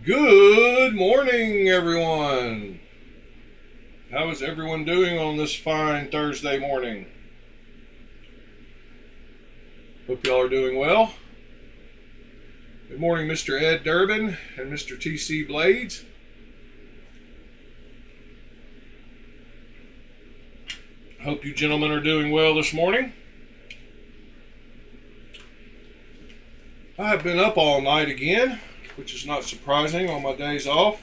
Good morning, everyone. How is everyone doing on this fine Thursday morning? Hope y'all are doing well. Good morning, Mr. Ed Durbin and Mr. TC Blades. Hope you gentlemen are doing well this morning. I've been up all night again, which is not surprising on my days off.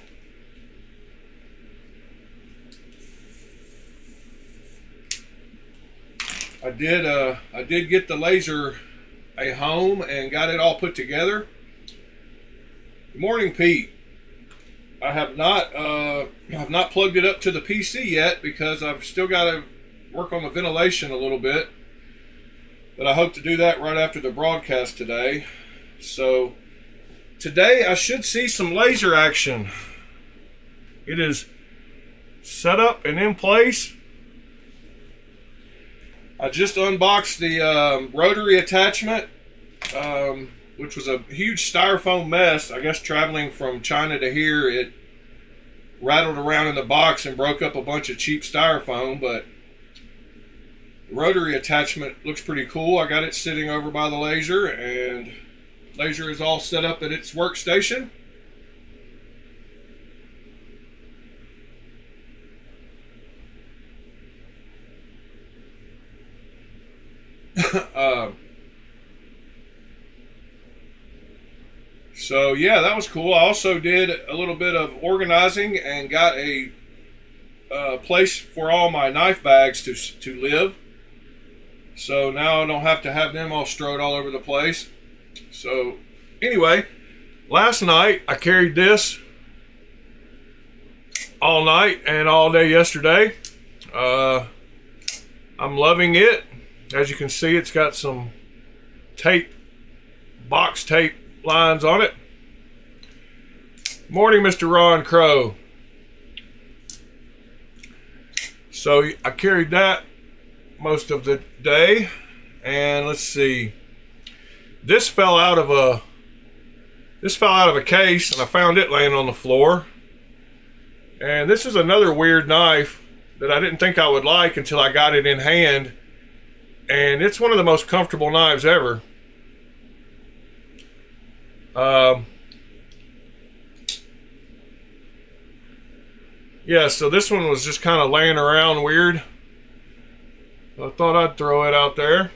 I did get the laser a home and got it all put together. Good morning, Pete. I have not plugged it up to the PC yet because I've still got to work on the ventilation a little bit. But I hope to do that right after the broadcast today. So today I should see some laser action. It is set up and in place. I just unboxed the rotary attachment, which was a huge styrofoam mess. I guess traveling from China to here, it rattled around in the box and broke up a bunch of cheap styrofoam, but the rotary attachment looks pretty cool. I got it sitting over by the laser, and laser is all set up at its workstation. So yeah, that was cool. I also did a little bit of organizing and got a place for all my knife bags to live. So now I don't have to have them all strode all over the place. So anyway, last night I carried this all night and all day yesterday. I'm loving it. As you can see, it's got some tape, box tape lines on it. Morning, Mr. Ron Crow. So I carried that most of the day, and let's see. This fell out of a case, and I found it laying on the floor. And this is another weird knife that I didn't think I would like until I got it in hand. And it's one of the most comfortable knives ever. Yeah, so this one was just kind of laying around weird. I thought I'd throw it out there.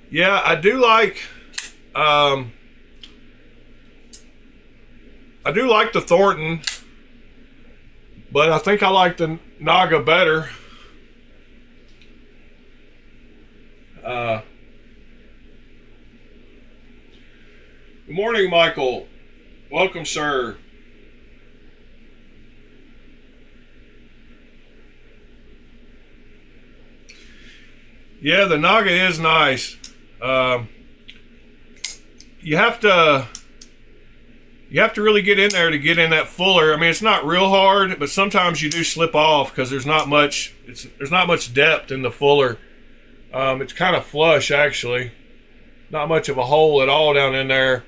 Yeah, I do like the Thornton, but I think I like the Naga better. Good morning, Michael. Welcome, sir. Yeah, the Naga is nice. You have to really get in there to get in that fuller. I mean, it's not real hard, but sometimes you do slip off because there's not much depth in the fuller. It's kind of flush, actually. Not much of a hole at all down in there,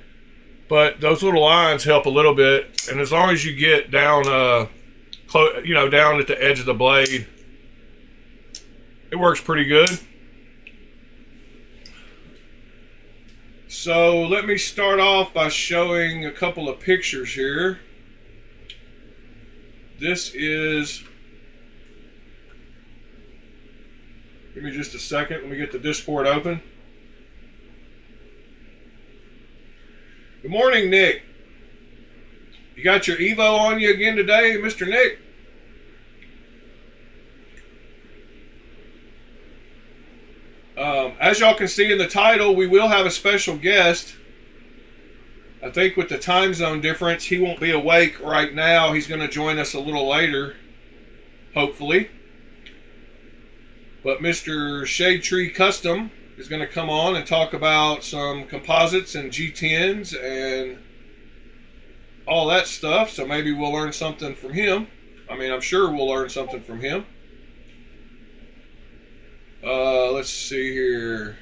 but those little lines help a little bit. And as long as you get down, down at the edge of the blade, it works pretty good. So let me start off by showing a couple of pictures here. This is, give me just a second, let me get the Discord open. Good morning, Nick. You got your Evo on you again today, Mr. Nick? As y'all can see in the title, we will have a special guest. I think with the time zone difference, he won't be awake right now. He's going to join us a little later, hopefully. But Mr. Shade Tree Custom is going to come on and talk about some composites and G10s and all that stuff. So maybe we'll learn something from him. I mean, I'm sure we'll learn something from him. Let's see here.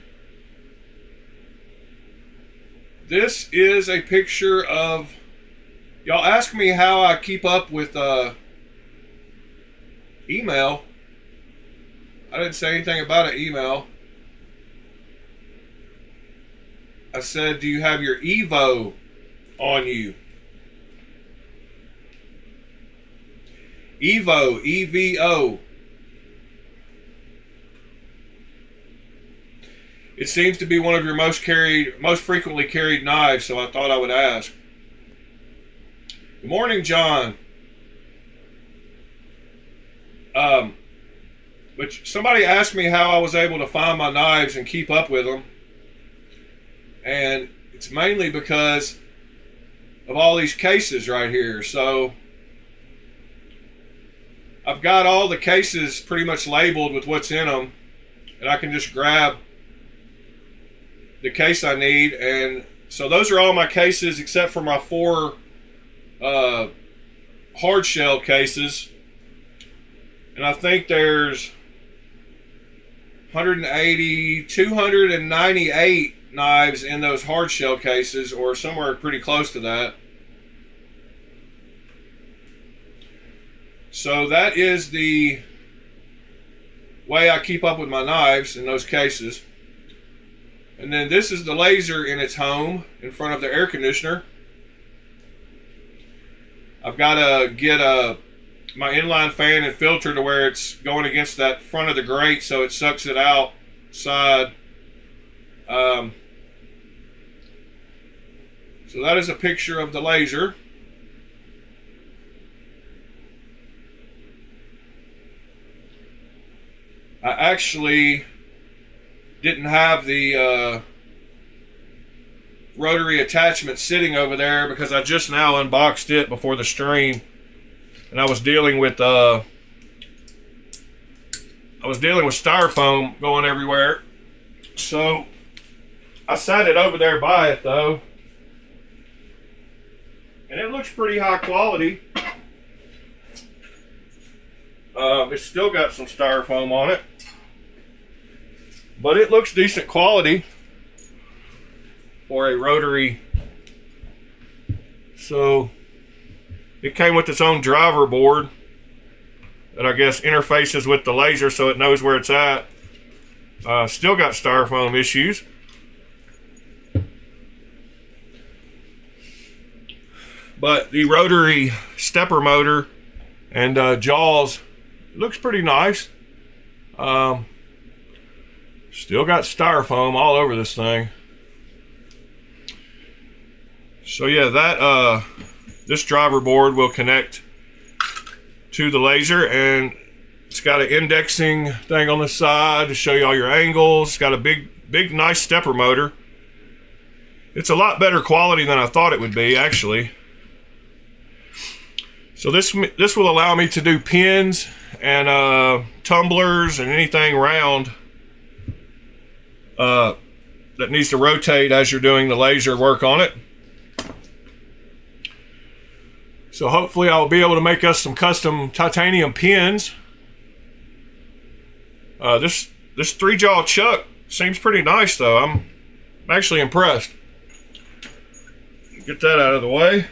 This is a picture of, y'all ask me how I keep up with email. I didn't say anything about an email. I said, do you have your Evo on you? Evo, E-V-O. It seems to be one of your most frequently carried knives, so I thought I would ask. Good morning, John. But somebody asked me how I was able to find my knives and keep up with them. And it's mainly because of all these cases right here. So I've got all the cases pretty much labeled with what's in them, and I can just grab the case I need. And so those are all my cases except for my 4 hard shell cases, and I think there's 298 knives in those hard shell cases, or somewhere pretty close to that. So that is the way I keep up with my knives in those cases. And then this is the laser in its home in front of the air conditioner. I've got to get my inline fan and filter to where it's going against that front of the grate so it sucks it outside. So that is a picture of the laser. I actually didn't have the rotary attachment sitting over there because I just now unboxed it before the stream, and I was dealing with styrofoam going everywhere. So I sat it over there by it though, and it looks pretty high quality. It's still got some styrofoam on it, but it looks decent quality for a rotary. So it came with its own driver board that I guess interfaces with the laser so it knows where it's at. Still got styrofoam issues. But the rotary stepper motor and jaws looks pretty nice. Still got styrofoam all over this thing. So yeah, that this driver board will connect to the laser, and it's got an indexing thing on the side to show you all your angles. It's got a big nice stepper motor. It's a lot better quality than I thought it would be, actually. So this will allow me to do pins and tumblers and anything round that needs to rotate as you're doing the laser work on it. So hopefully I'll be able to make us some custom titanium pins. This 3-jaw chuck seems pretty nice though. I'm actually impressed. Get that out of the way.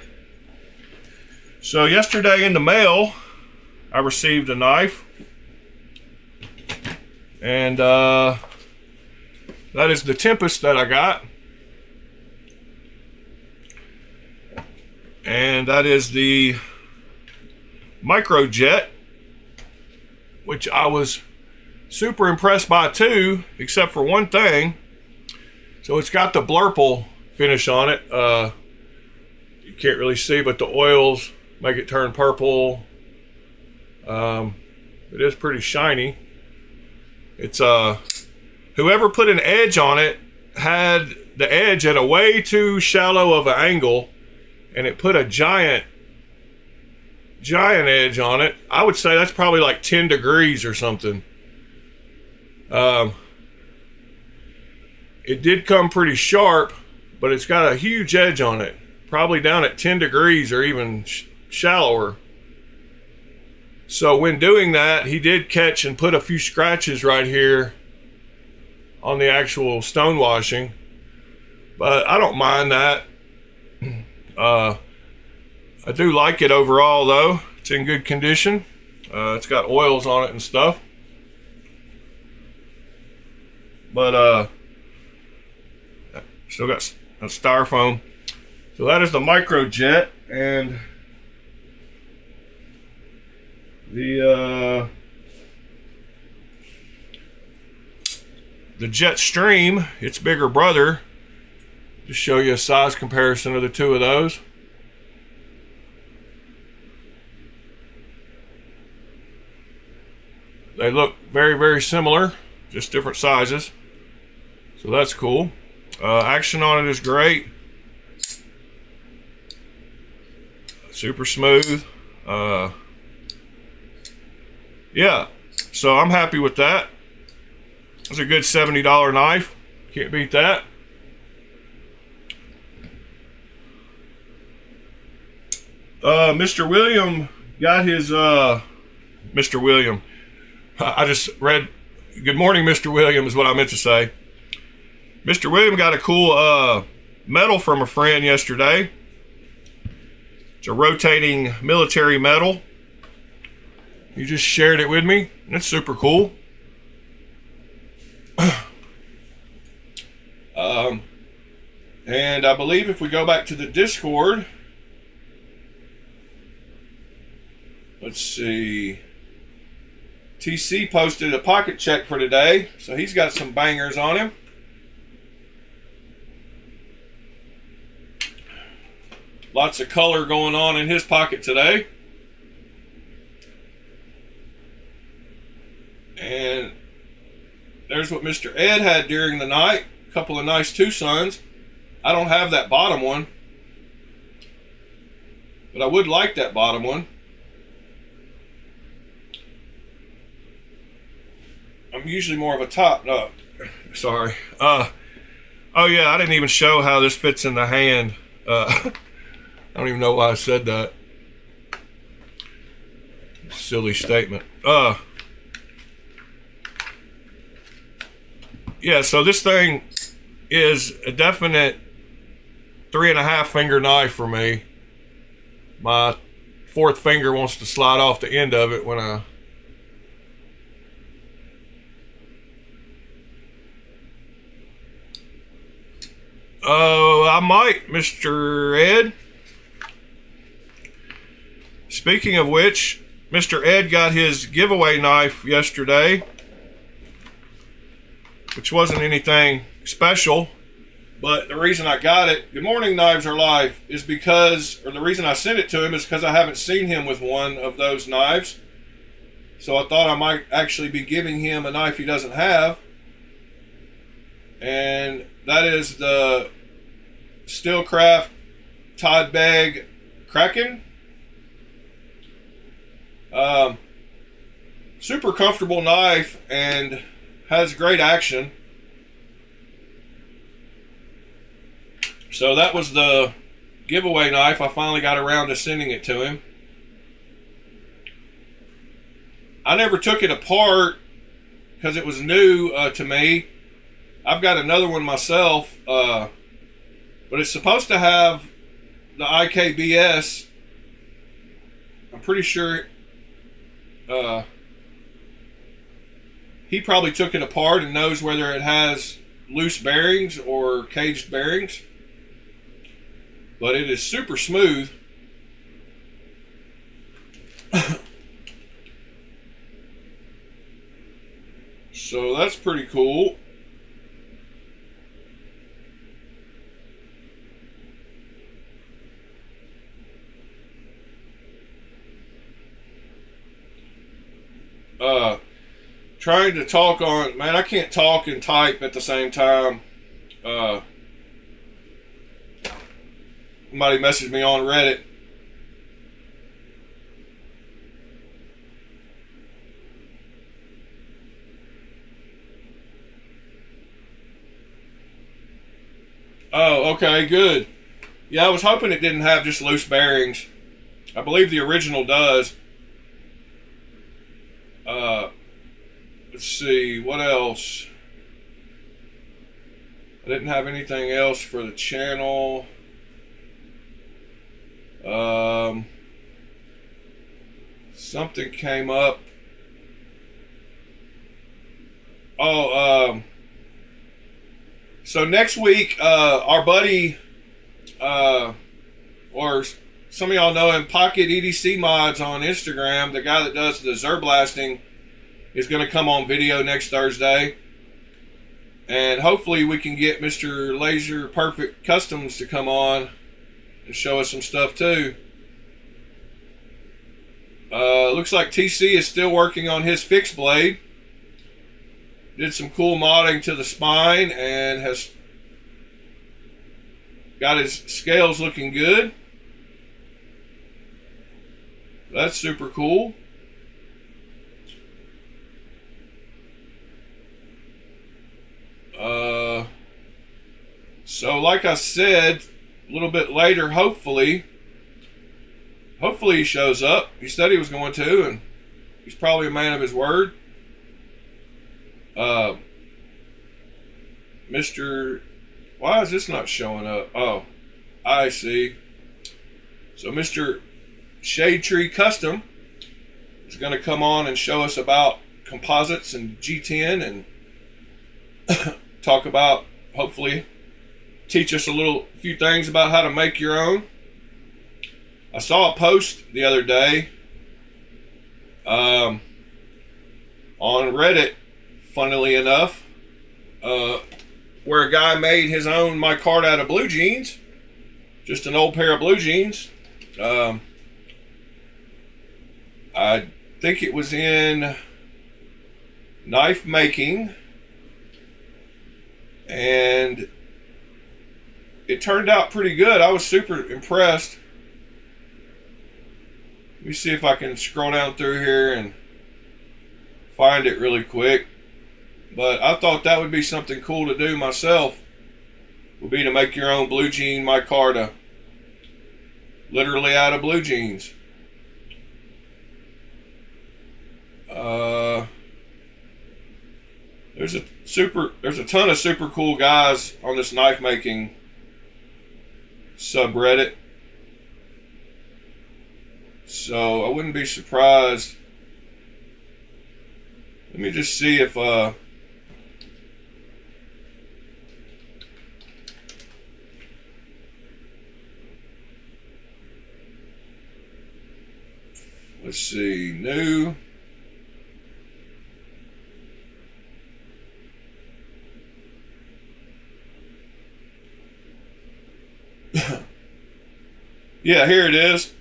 So yesterday in the mail, I received a knife, and that is the Tempest that I got, and that is the Microjet, which I was super impressed by too, except for one thing. So it's got the blurple finish on it. You can't really see, but the oils make it turn purple. It is pretty shiny. It's whoever put an edge on it had the edge at a way too shallow of an angle, and it put a giant edge on it. I would say that's probably like 10 degrees or something. It did come pretty sharp, but it's got a huge edge on it, probably down at 10 degrees or even shallower. So when doing that, he did catch and put a few scratches right here on the actual stone washing. but I don't mind that. I do like it overall though. It's in good condition. It's got oils on it and stuff. But still got a styrofoam. So that is the Microjet, and the Jetstream, its bigger brother. Just show you a size comparison of the two of those. They look very, very similar, just different sizes. So that's cool. Action on it is great. Super smooth. Yeah, so I'm happy with that. It's a good $70 knife. Can't beat that. Mr. William got his, Mr. William. I just read, good morning, Mr. William is what I meant to say. Mr. William got a cool medal from a friend yesterday. It's a rotating military medal. He just shared it with me. It's super cool. And I believe if we go back to the Discord, let's see, TC posted a pocket check for today, so he's got some bangers on him. Lots of color going on in his pocket today. And there's what Mr. Ed had during the night. A couple of nice Tucsons. I don't have that bottom one, but I would like that bottom one. I'm usually more of a top. No, sorry. Oh yeah, I didn't even show how this fits in the hand. I don't even know why I said that. Silly statement. Yeah, so this thing is a definite 3.5 finger knife for me. My fourth finger wants to slide off the end of it when I I might, Mr. Ed. Speaking of which, Mr. Ed got his giveaway knife yesterday, which wasn't anything special, but the reason I got it, Good Morning Knives Are Live, is because, or the reason I sent it to him is because I haven't seen him with one of those knives. So I thought I might actually be giving him a knife he doesn't have. And that is the Steelcraft Todd Bag Kraken. Super comfortable knife and has great action. So that was the giveaway knife. I finally got around to sending it to him. I never took it apart because it was new to me. I've got another one myself, but it's supposed to have the IKBS. I'm pretty sure he probably took it apart and knows whether it has loose bearings or caged bearings. But it is super smooth. So that's pretty cool. Trying to talk on, man, I can't talk and type at the same time. Somebody messaged me on Reddit. Oh, okay, good. Yeah, I was hoping it didn't have just loose bearings. I believe the original does. Let's see, what else? I didn't have anything else for the channel. Something came up. So next week, our buddy, or some of y'all know him, Pocket EDC Mods on Instagram, the guy that does the Zerblasting, is going to come on video next Thursday. And hopefully we can get Mr. Laser Perfect Customs to come on and show us some stuff too. Looks like TC is still working on his fixed blade. Did some cool modding to the spine and has got his scales looking good. That's super cool. So like I said, a little bit later, hopefully he shows up. He said he was going to, and he's probably a man of his word. Why is this not showing up? Oh, I see. So Mr. Shade Tree Custom is going to come on and show us about composites and G10 and talk about, hopefully, teach us a few things about how to make your own. I saw a post the other day on Reddit, funnily enough, where a guy made his own micarta out of blue jeans, just an old pair of blue jeans. I think it was in knife making, and it turned out pretty good. I was super impressed. Let me see if I can scroll down through here and find it really quick. But I thought that would be something cool to do myself, would be to make your own blue jean micarta, literally out of blue jeans. There's a ton of super cool guys on this knife making subreddit, so I wouldn't be surprised. Let me just see if let's see, new. Yeah, here it is.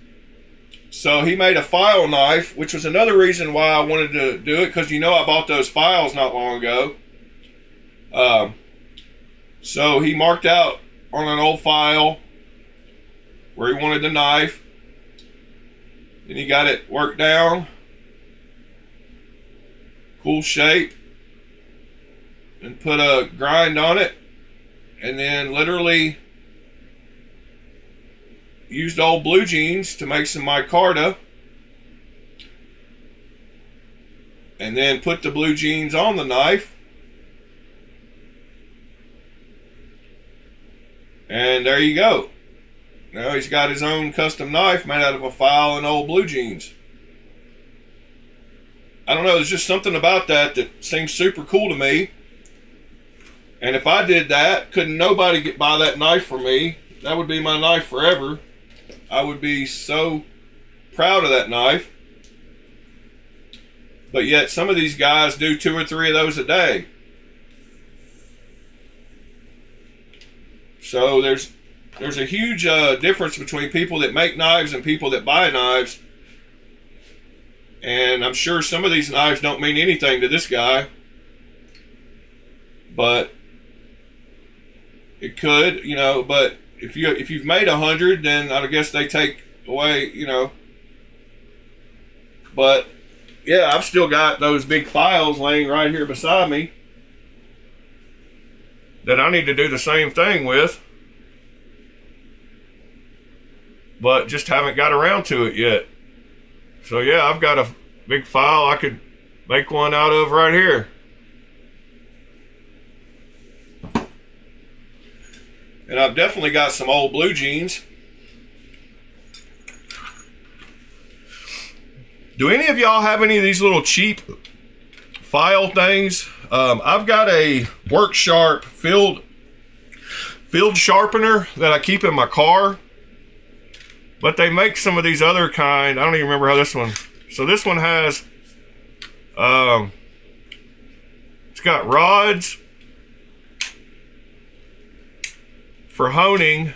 So he made a file knife, which was another reason why I wanted to do it, because I bought those files not long ago. So he marked out on an old file where he wanted the knife. Then he got it worked down, cool shape, and put a grind on it, and then literally used old blue jeans to make some micarta, and then put the blue jeans on the knife, and there you go. Now he's got his own custom knife made out of a file and old blue jeans. I don't know, there's just something about that seems super cool to me. And if I did that, couldn't nobody buy that knife for me. That would be my knife forever. I would be so proud of that knife. But yet some of these guys do 2 or 3 of those a day. So there's a huge difference between people that make knives and people that buy knives. And I'm sure some of these knives don't mean anything to this guy, but it could, but if you've made 100, then I guess they take away, But yeah, I've still got those big files laying right here beside me that I need to do the same thing with, but just haven't got around to it yet. So yeah, I've got a big file I could make one out of right here. And I've definitely got some old blue jeans. Do any of y'all have any of these little cheap file things? I've got a Work Sharp field sharpener that I keep in my car. But they make some of these other kind. I don't even remember how this one. So this one has, it's got rods for honing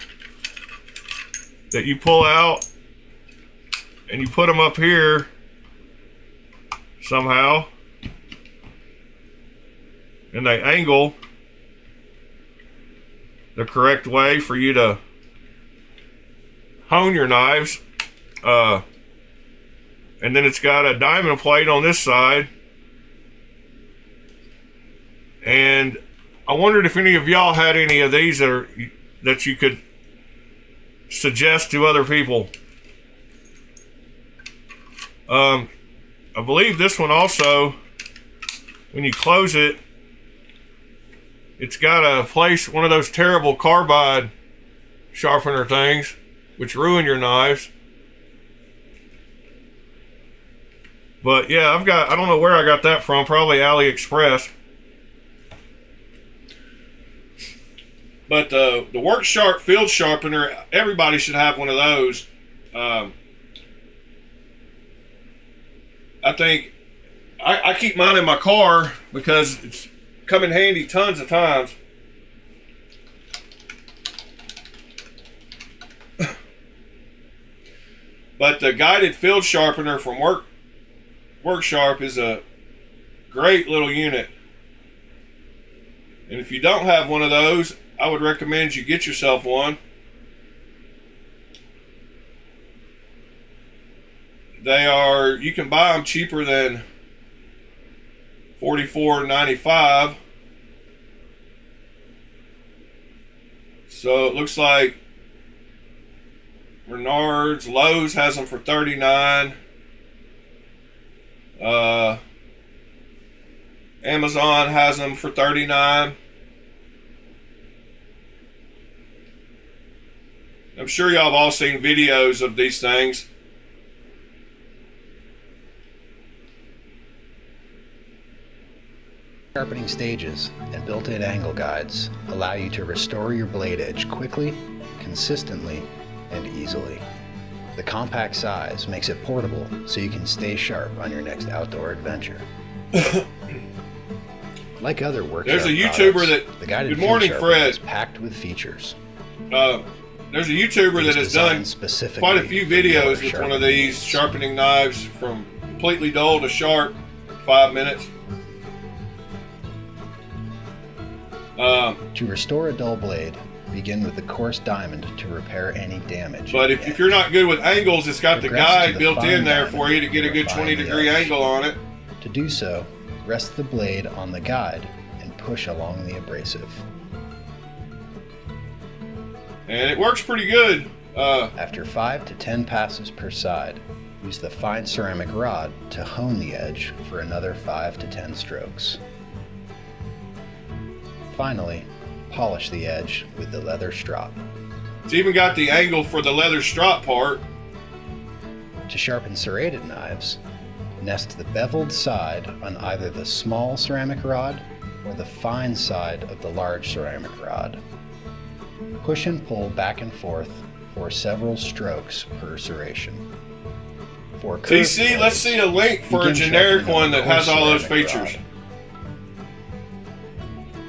that you pull out and you put them up here somehow, and they angle the correct way for you to hone your knives. And then it's got a diamond plate on this side. And I wondered if any of y'all had any of these that you could suggest to other people. I believe this one also, when you close it, it's got a place, one of those terrible carbide sharpener things, which ruin your knives. But yeah, I don't know where I got that from, probably AliExpress. But the Work Sharp field sharpener, everybody should have one of those. I think I keep mine in my car because it's come in handy tons of times. But the guided field sharpener from Work Sharp is a great little unit. And if you don't have one of those, I would recommend you get yourself one. You can buy them cheaper than $44.95. So it looks like Menards, Lowe's has them for $39. Amazon has them for $39. I'm sure y'all have all seen videos of these things. Sharpening stages and built-in angle guides allow you to restore your blade edge quickly, consistently, and easily. The compact size makes it portable so you can stay sharp on your next outdoor adventure. Like other work There's a YouTuber products, that, the guided good morning, field sharpener Fred. is packed with features. There's a YouTuber that has done quite a few videos with one of these sharpening knives, from completely dull to sharp, 5 minutes. To restore a dull blade, begin with the coarse diamond to repair any damage. But if you're not good with angles, it's got the guide built in there for you to get a good 20-degree angle on it. To do so, rest the blade on the guide and push along the abrasive. And it works pretty good. After 5 to 10 passes per side, use the fine ceramic rod to hone the edge for another 5 to 10 strokes. Finally, polish the edge with the leather strop. It's even got the angle for the leather strop part. To sharpen serrated knives, nest the beveled side on either the small ceramic rod or the fine side of the large ceramic rod. Push and pull back and forth for several strokes per serration. For TC, let's see a link for a generic one that has all those features.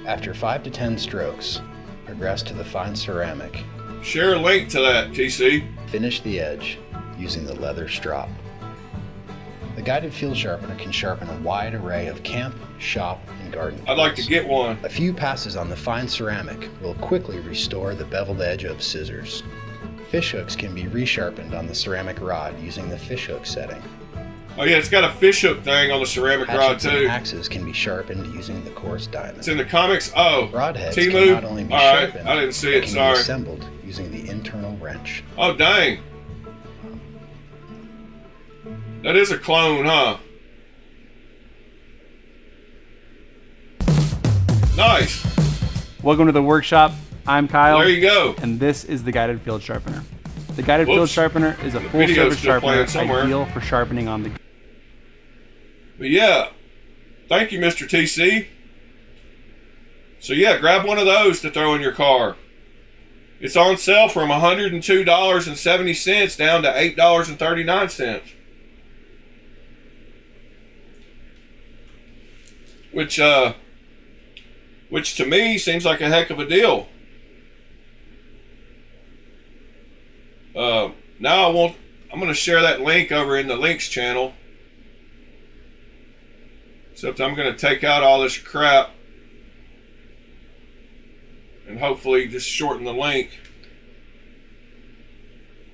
After 5 to 10 strokes, progress to the fine ceramic. Share a link to that, TC. Finish the edge using the leather strop. The guided field sharpener can sharpen a wide array of camp, shop, and garden tools. I'd like to get one. A few passes on the fine ceramic will quickly restore the beveled edge of scissors. Fish hooks can be resharpened on the ceramic rod using the fish hook setting. Oh yeah, it's got a fish hook thing on the ceramic rod too. And axes can be sharpened using the coarse diamond. It's in the comics. Oh, broadheads Temu? can not only be sharpened, I didn't see it. but can Sorry. be assembled using the internal wrench. Oh dang, that is a clone, huh? Nice. Welcome to the workshop. I'm Kyle. There you go. And this is the guided field sharpener. The guided Whoops. field sharpener is a The full video's surface still playing sharpener somewhere. ideal for sharpening on the. But yeah, thank you, Mr. TC. So yeah, grab one of those to throw in your car. It's on sale from $102.70 down to $8.39. Which to me seems like a heck of a deal. Now I'm going to share that link over in the links channel. Except I'm going to take out all this crap and hopefully just shorten the link.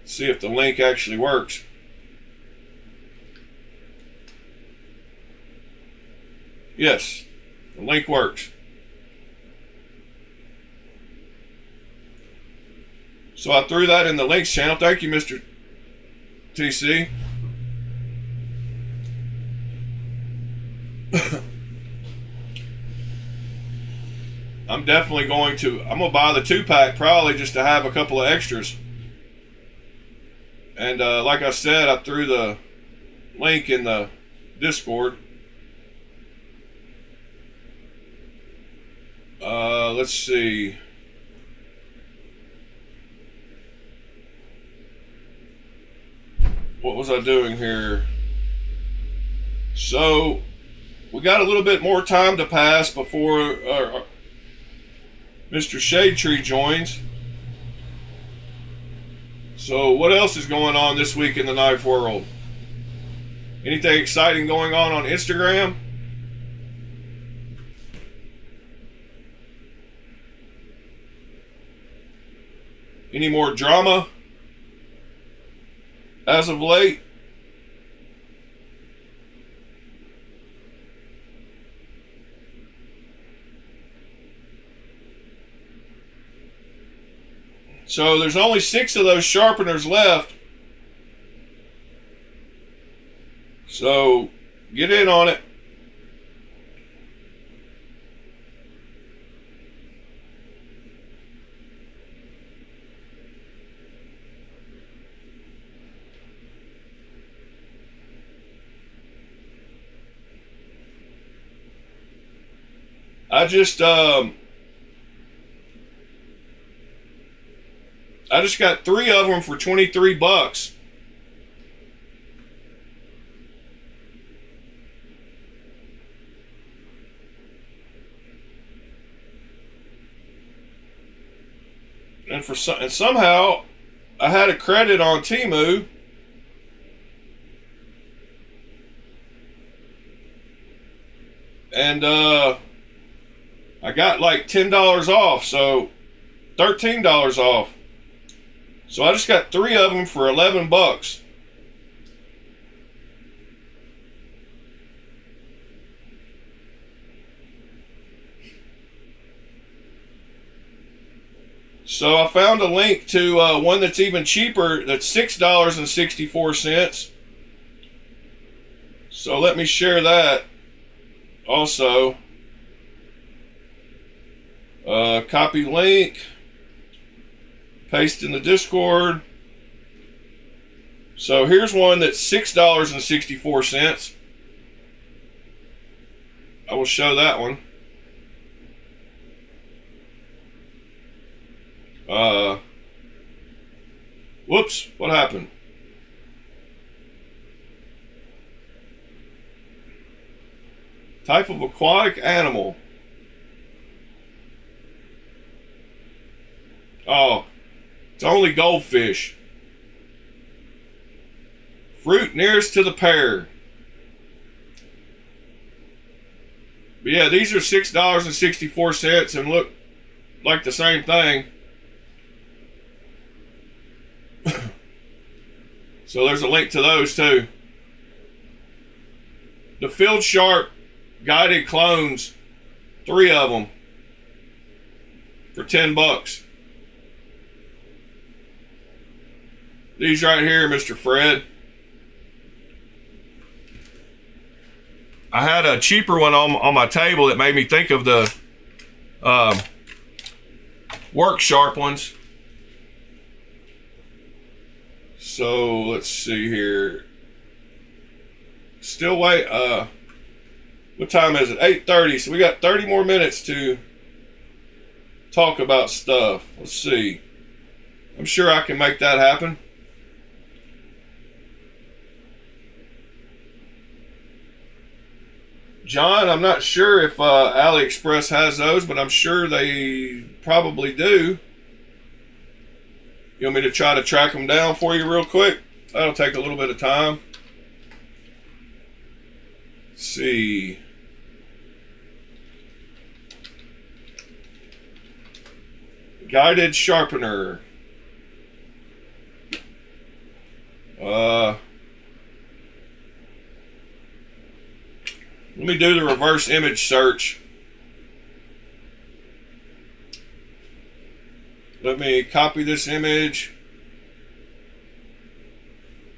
See if the link actually works. Yes, the link works. So I threw that in the links channel. Thank you, Mr. TC. I'm definitely going to buy the 2-pack probably just to have a couple of extras. And like I said, I threw the link in the Discord. Let's see. What was I doing here? So we got a little bit more time to pass before Mr. Shade Tree joins. So what else is going on this week in the knife world? Anything exciting going on Instagram? Any more drama as of late? So there's only 6 of those sharpeners left. So get in on it. I just got 3 of them for $23. And somehow I had a credit on Temu. And I got like $10 off, so $13 off. So I just got 3 of them for $11. So I found a link to one that's even cheaper. That's $6.64. So let me share that also. Copy link. Paste in the Discord. So here's one that's $6.64. I will show that one. Whoops, what happened? Type of aquatic animal. Oh, it's only goldfish. Fruit nearest to the pear. But yeah, these are $6.64 and look like the same thing. So there's a link to those too. The Field Sharp guided clones, 3 of them for $10. These right here, Mr. Fred. I had a cheaper one on my table that made me think of the work sharp ones. So let's see here. Still wait. What time is it? 8:30. So we got 30 more minutes to talk about stuff. Let's see. I'm sure I can make that happen. John, I'm not sure if AliExpress has those, but I'm sure they probably do. You want me to try to track them down for you real quick? That'll take a little bit of time. Let's see. Guided sharpener. Let me do the reverse image search. Let me copy this image.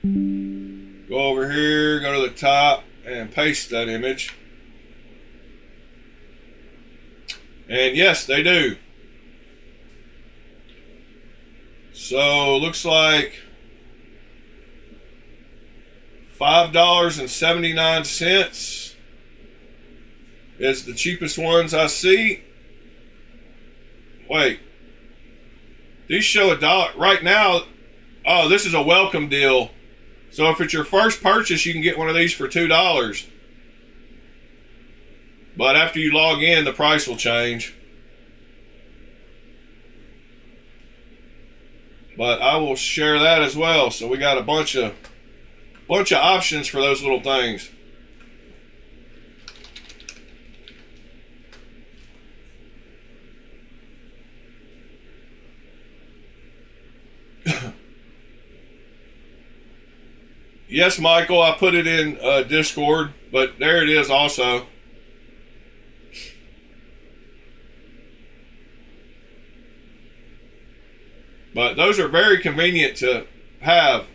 Go over here, go to the top, and paste that image. And yes, they do. So looks like $5.79 is the cheapest ones I see. Wait, these show $1 right now. Oh, this is a welcome deal. So if it's your first purchase, you can get one of these for $2. But after you log in, the price will change. But I will share that as well. So we got a bunch of options for those little things. Yes, Michael, I put it in Discord, but there it is also. But those are very convenient to have.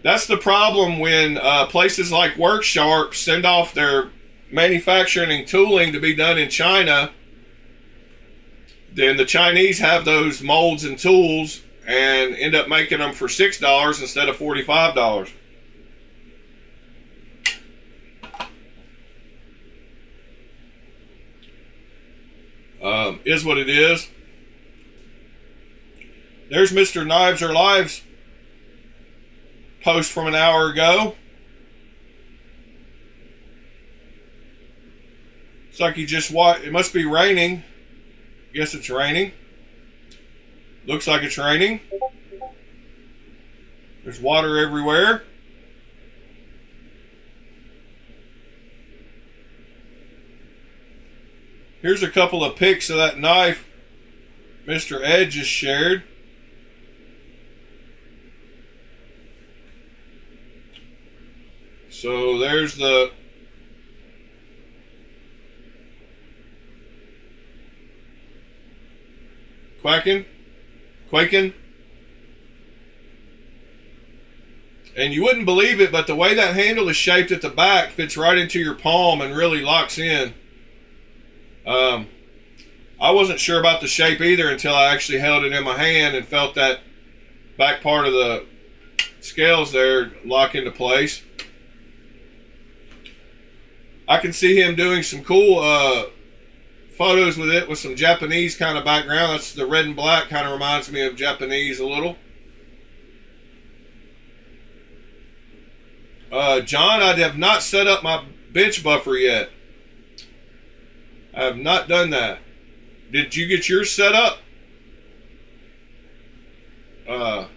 That's the problem when places like Worksharp send off their manufacturing and tooling to be done in China. Then the Chinese have those molds and tools and end up making them for $6 instead of $45. Is what it is. There's Mr. Knives or Lives post from an hour ago. It's like he just watched. It must be raining. Guess it's raining. Looks like it's raining. There's water everywhere. Here's a couple of pics of that knife Mr. Ed just shared. So there's the Quaking. And you wouldn't believe it, but the way that handle is shaped at the back fits right into your palm and really locks in. I wasn't sure about the shape either until I actually held it in my hand and felt that back part of the scales there lock into place. I can see him doing some cool photos with it with some Japanese kind of background. That's the red and black, kind of reminds me of Japanese a little. John, I have not set up my bench buffer yet. I have not done that. Did you get yours set up? I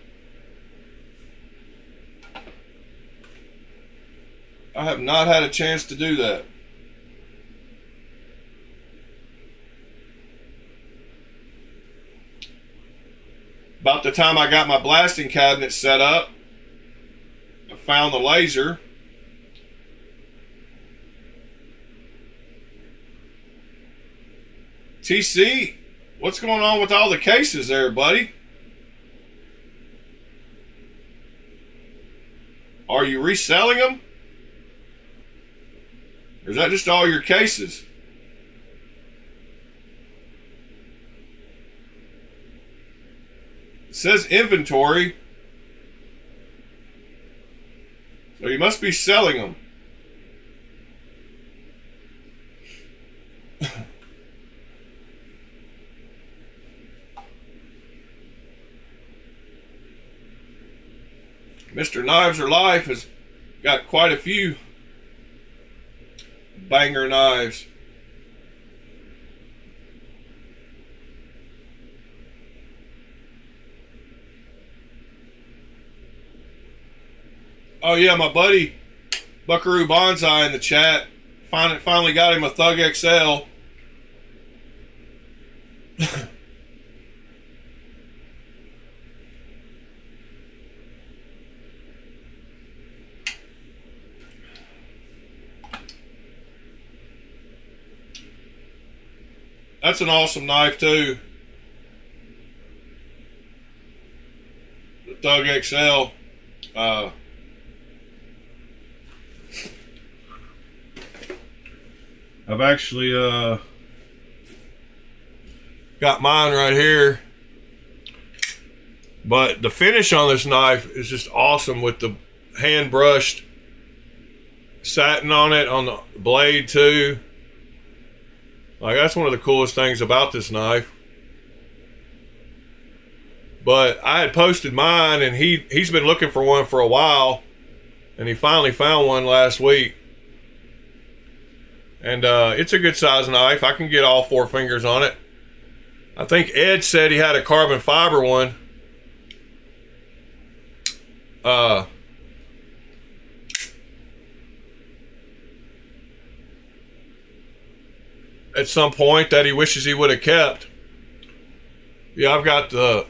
have not had a chance to do that. About the time I got my blasting cabinet set up, I found the laser. TC, what's going on with all the cases there, buddy? Are you reselling them? Or is that just all your cases? It says inventory. So you must be selling them. Mr. Knives or Life has got quite a few banger knives. Oh yeah, my buddy Buckaroo Bonsai in the chat finally got him a Thug XL. That's an awesome knife too. The Thug XL. I've actually got mine right here. But the finish on this knife is just awesome with the hand brushed satin on it, on the blade too. Like, that's one of the coolest things about this knife. But I had posted mine, and he's been looking for one for a while, and he finally found one last week. And it's a good size knife. I can get all 4 fingers on it. I think Ed said he had a carbon fiber one. At some point that he wishes he would have kept. Yeah, I've got the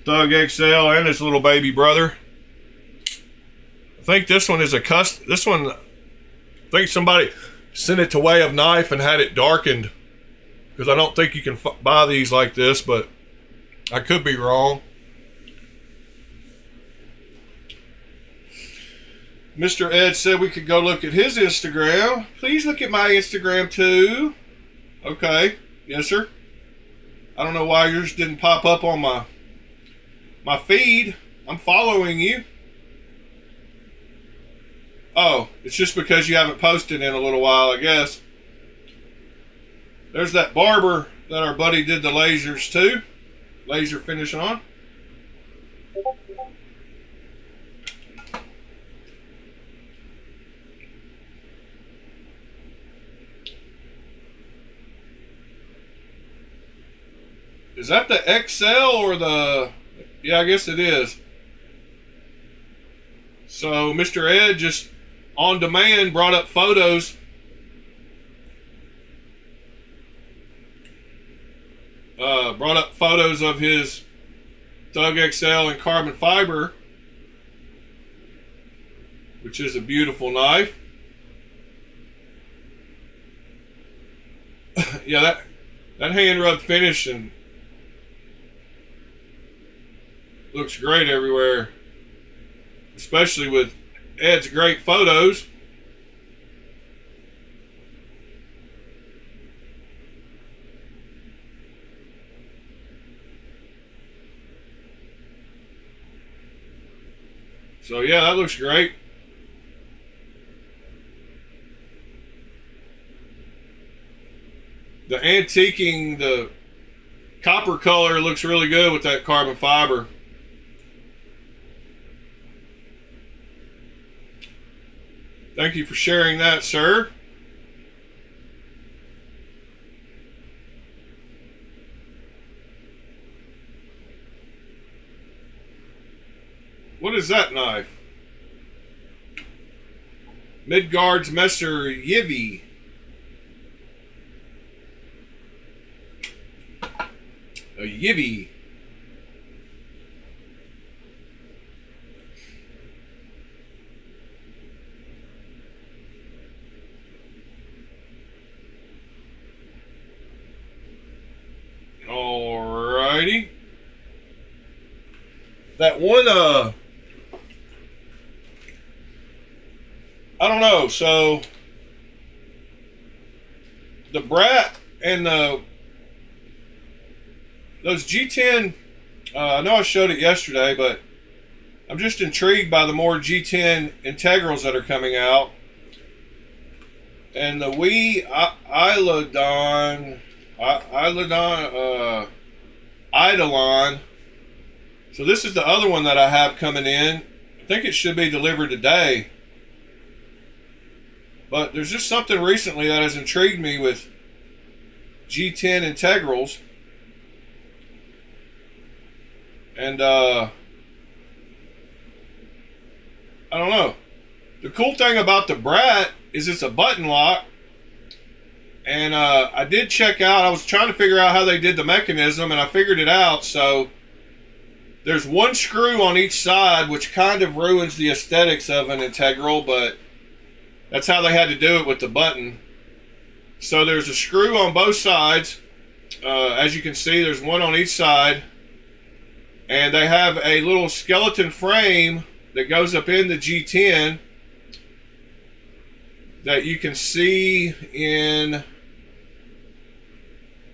Thug XL and his little baby brother. I think this one is a custom. This one, I think somebody sent it to Way of Knife and had it darkened, because I don't think you can buy these like this, but I could be wrong. Mr. Ed said we could go look at his Instagram. Please look at my Instagram too. Okay. Yes, sir. I don't know why yours didn't pop up on my feed. I'm following you. Oh, it's just because you haven't posted in a little while, I guess. There's that barber that our buddy did the lasers to. Laser finish on. Is that the XL or the... Yeah, I guess it is. So Mr. Ed just on demand brought up photos. Brought up photos of his Thug XL in carbon fiber, which is a beautiful knife. Yeah, that hand rub finish and looks great everywhere, especially with Ed's great photos. So yeah, that looks great. The antiquing, the copper color looks really good with that carbon fiber. Thank you for sharing that, sir. What is that knife? Midgard's Messer Yivi. A Yivi. Alrighty. That one, I don't know. So the Brat and those G10. I know I showed it yesterday, but I'm just intrigued by the more G10 integrals that are coming out. And the Eidolon. So this is the other one that I have coming in. I think it should be delivered today. But there's just something recently that has intrigued me with G10 integrals. And I don't know. The cool thing about the Brat is it's a button lock. And I did check out, I was trying to figure out how they did the mechanism, and I figured it out. So there's one screw on each side, which kind of ruins the aesthetics of an integral, but that's how they had to do it with the button. So there's a screw on both sides. As you can see, there's one on each side. And they have a little skeleton frame that goes up in the G10 that you can see in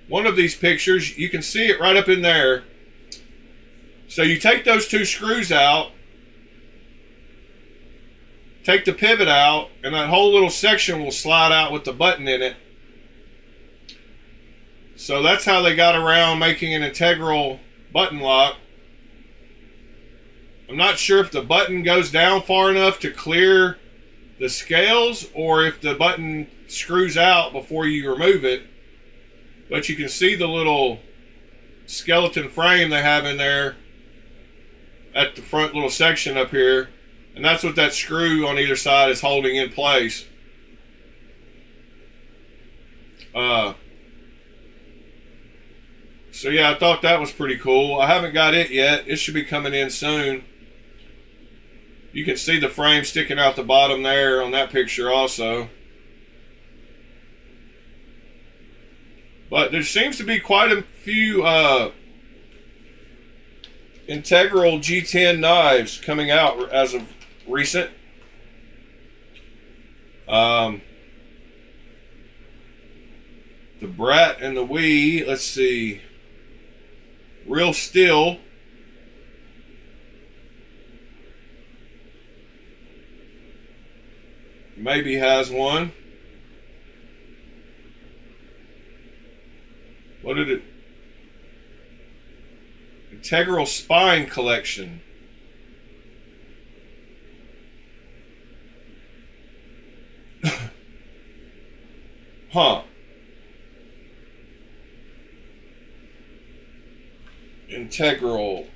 one of these pictures. You can see it right up in there. So you take those two screws out, take the pivot out, and that whole little section will slide out with the button in it. So that's how they got around making an integral button lock. I'm not sure if the button goes down far enough to clear the scales or if the button screws out before you remove it. But you can see the little skeleton frame they have in there at the front little section up here. And that's what that screw on either side is holding in place. So yeah, I thought that was pretty cool. I haven't got it yet. It should be coming in soon. You can see the frame sticking out the bottom there on that picture also. But there seems to be quite a few integral G10 knives coming out as of recent. The Brat and the Wii, let's see. Real Steel. Maybe has one. What did it? Integral Spine Collection. Huh. Integral.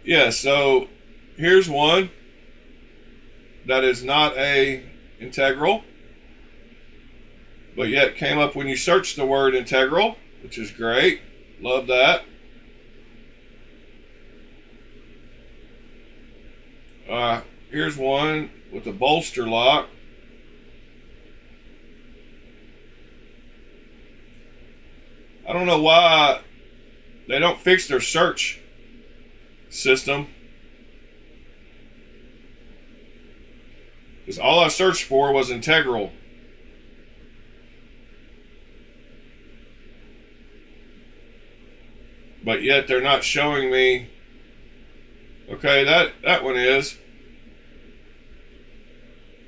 Yeah, so here's one that is not a integral, but yet came up when you search the word integral, which is great. Love that. Here's one with a bolster lock. I don't know why they don't fix their search system, because all I searched for was integral. But yet they're not showing me. Okay, that one is.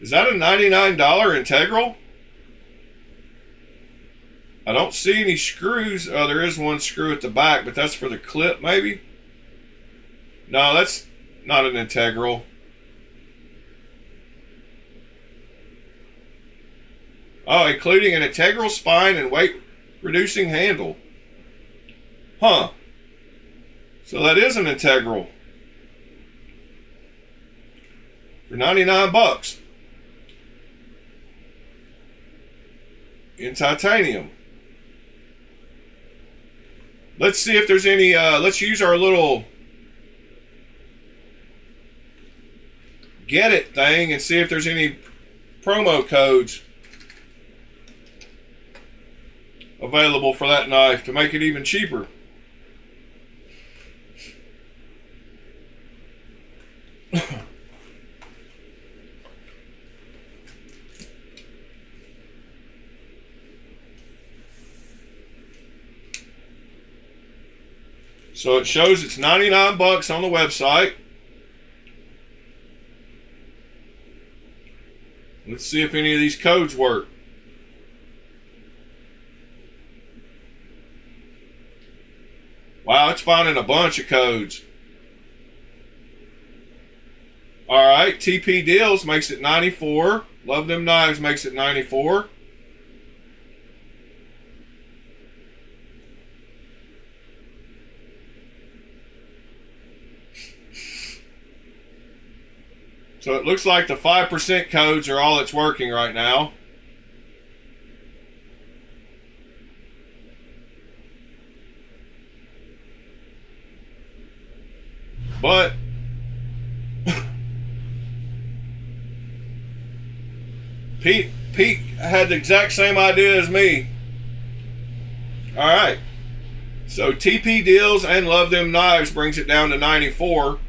Is that a $99 integral? I don't see any screws. Oh, there is one screw at the back, but that's for the clip maybe. No, that's not an integral. Oh, including an integral spine and weight reducing handle. Huh. So that is an integral. For 99 bucks. In titanium. Let's see if there's any, let's use our little get it thing and see if there's any promo codes available for that knife to make it even cheaper. So it shows it's 99 bucks on the website. Let's see if any of these codes work. Wow, it's finding a bunch of codes. Alright, TP Deals makes it 94. Love Them Knives makes it 94. So it looks like the 5% codes are all that's working right now. But Pete had the exact same idea as me. Alright. So TP Deals and Love Them Knives brings it down to 94.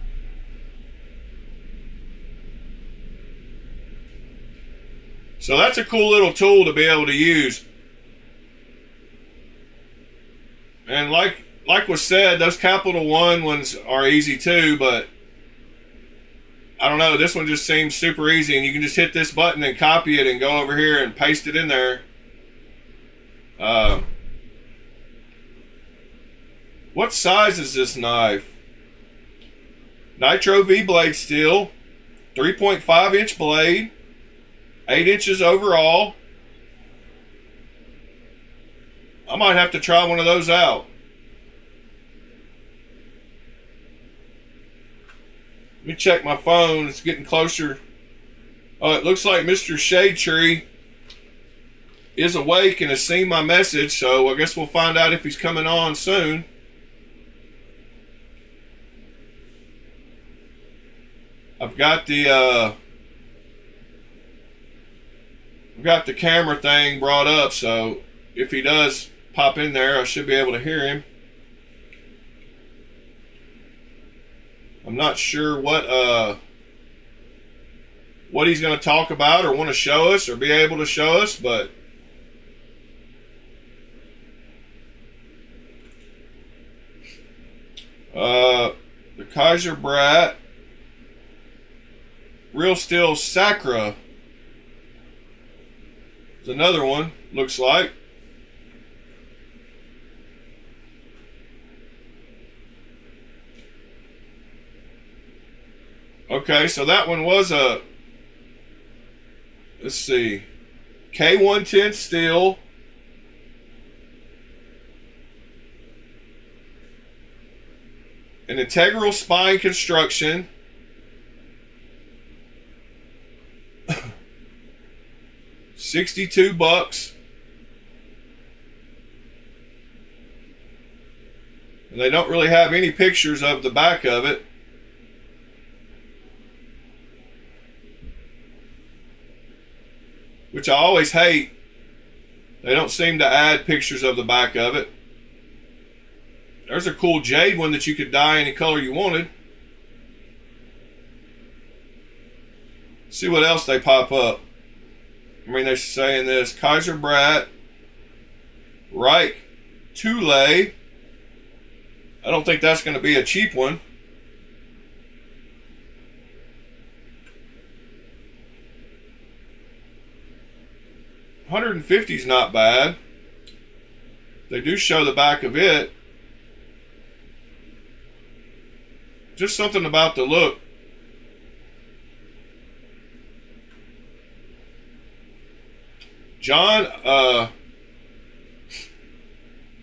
So that's a cool little tool to be able to use. And like was said, those Capital One ones are easy too, but I don't know, this one just seems super easy, and you can just hit this button and copy it and go over here and paste it in there. What size is this knife? Nitro V-blade steel, 3.5 inch blade, 8 inches overall. I might have to try one of those out. Let me check my phone. It's getting closer. Oh, it looks like Mr. Shade Tree is awake and has seen my message, so I guess we'll find out if he's coming on soon. I've got the camera thing brought up, so if he does pop in there, I should be able to hear him. I'm not sure what he's going to talk about or want to show us or be able to show us, but the Kaiser Brat Real Steel Sacra is another one, looks like. Okay, so that one was a, let's see, K110 steel. An integral spine construction. $62. And they don't really have any pictures of the back of it. Which I always hate. They don't seem to add pictures of the back of it. There's a cool jade one that you could dye any color you wanted. See what else they pop up. I mean, they're saying this Kaiser Brat Reich Thule. I don't think that's going to be a cheap one. $150 is not bad. They do show the back of it. Just something about the look. John,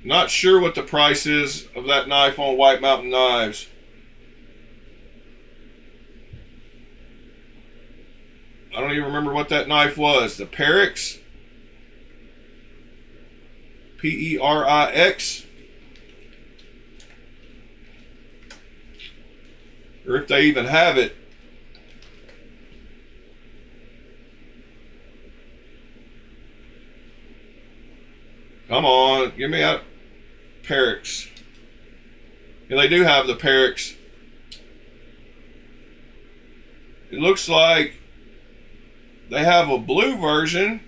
not sure what the price is of that knife on White Mountain Knives. I don't even remember what that knife was. The Perix. Perix. Or if they even have it. Come on, give me a Perix. Yeah, they do have the Perix. It looks like they have a blue version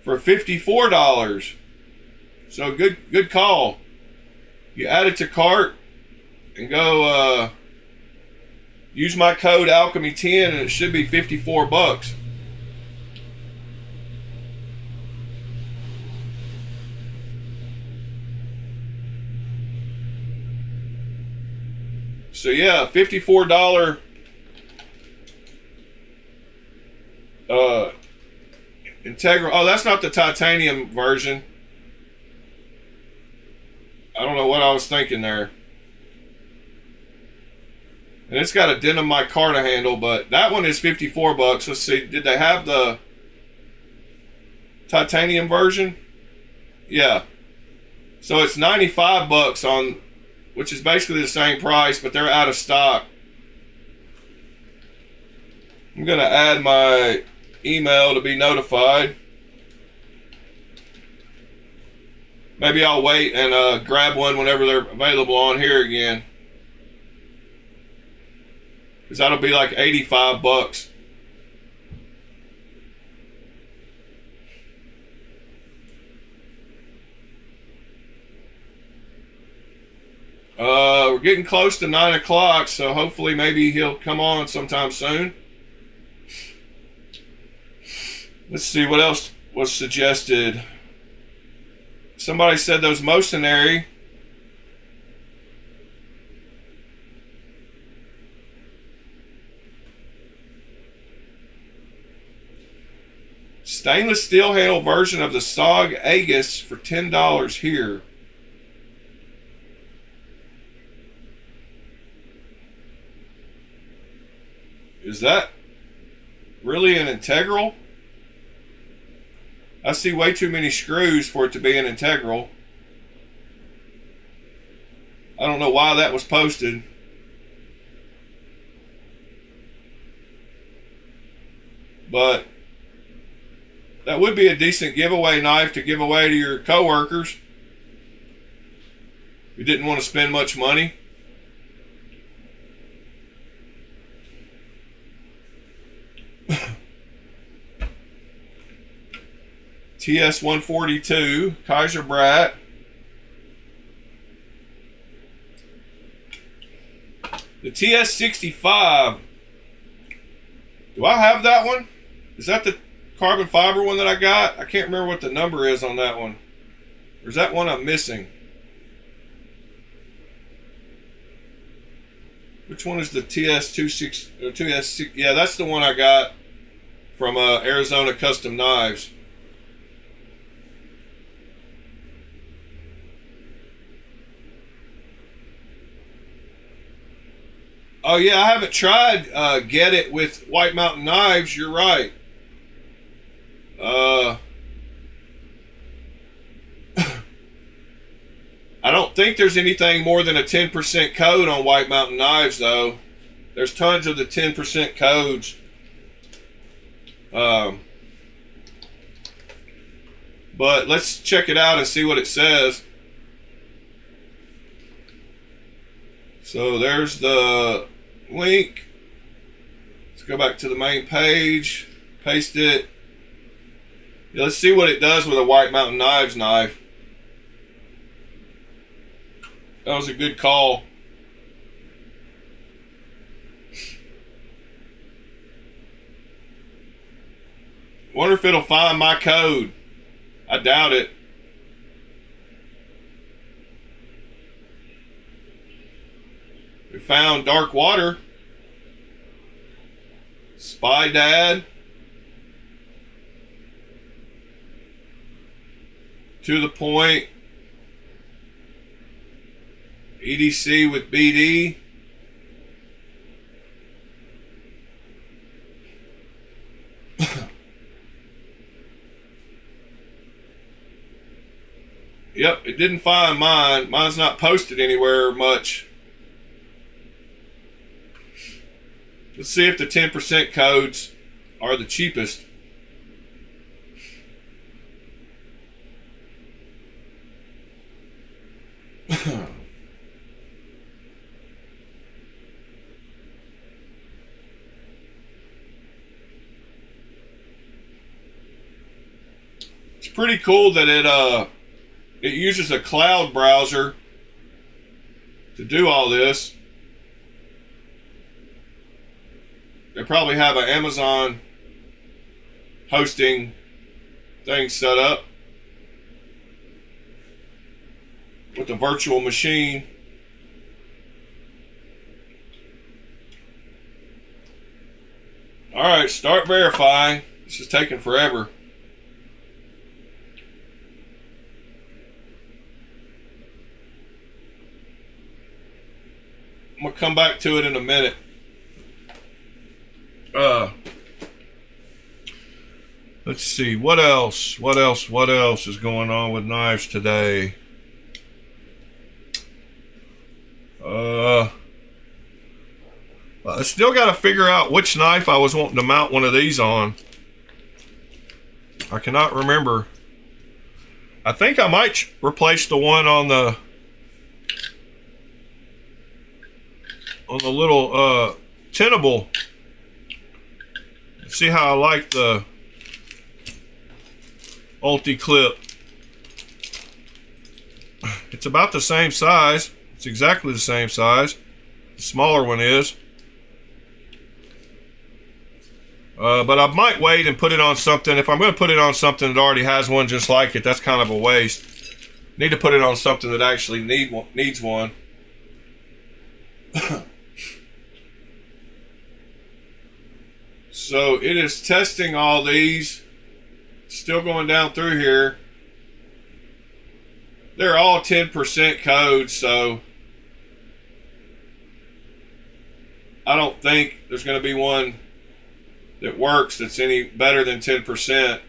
for $54. So good call. You add it to cart and go use my code Alchemy10 and it should be $54. So yeah, $54 integral. Oh, that's not the titanium version. I don't know what I was thinking there. And it's got a denim micarta handle, but that one is $54. Let's see, did they have the titanium version? Yeah. So it's $95 on, which is basically the same price, but they're out of stock. I'm gonna add my email to be notified. Maybe I'll wait and grab one whenever they're available on here again. Because that'll be like $85. We're getting close to 9 o'clock, so hopefully maybe he'll come on sometime soon. Let's see what else was suggested. Somebody said those Mercenary. Stainless steel handle version of the SOG Aegis for $10 here. Is that really an integral? I see way too many screws for it to be an integral. I don't know why that was posted. But that would be a decent giveaway knife to give away to your coworkers who didn't want to spend much money. TS-142, Kaiser Brat. The TS-65. Do I have that one? Is that the carbon fiber one that I got? I can't remember what the number is on that one. Or is that one I'm missing? Which one is the TS-26 or TS-6? Yeah, that's the one I got from Arizona Custom Knives. Oh yeah, I haven't tried Get It with White Mountain Knives. You're right. I don't think there's anything more than a 10% code on White Mountain Knives, though. There's tons of the 10% codes. But let's check it out and see what it says. So there's the link. Let's go back to the main page, paste it. Yeah, let's see what it does with a White Mountain Knives knife. That was a good call. Wonder if it'll find my code. I doubt it. We found Dark Water, Spy Dad, To the Point, EDC with BD. Yep, it didn't find mine. Mine's not posted anywhere much. Let's see if the 10% codes are the cheapest. It's pretty cool that it uses a cloud browser to do all this. They probably have an Amazon hosting thing set up with a virtual machine. All right, start verifying. This is taking forever. I'm gonna come back to it in a minute. Let's see, what else is going on with knives today? I still got to figure out which knife I was wanting to mount one of these on. I cannot remember. I think I might replace the one on the little tenable. See how I like the ulti clip. It's about the same size. It's exactly the same size. The smaller one is. But I might wait and put it on something. If I'm going to put it on something that already has one just like it, that's kind of a waste. Need to put it on something that actually needs one. So it is testing all these. Still going down through here. They're all 10% code, so I don't think there's going to be one that works that's any better than 10%.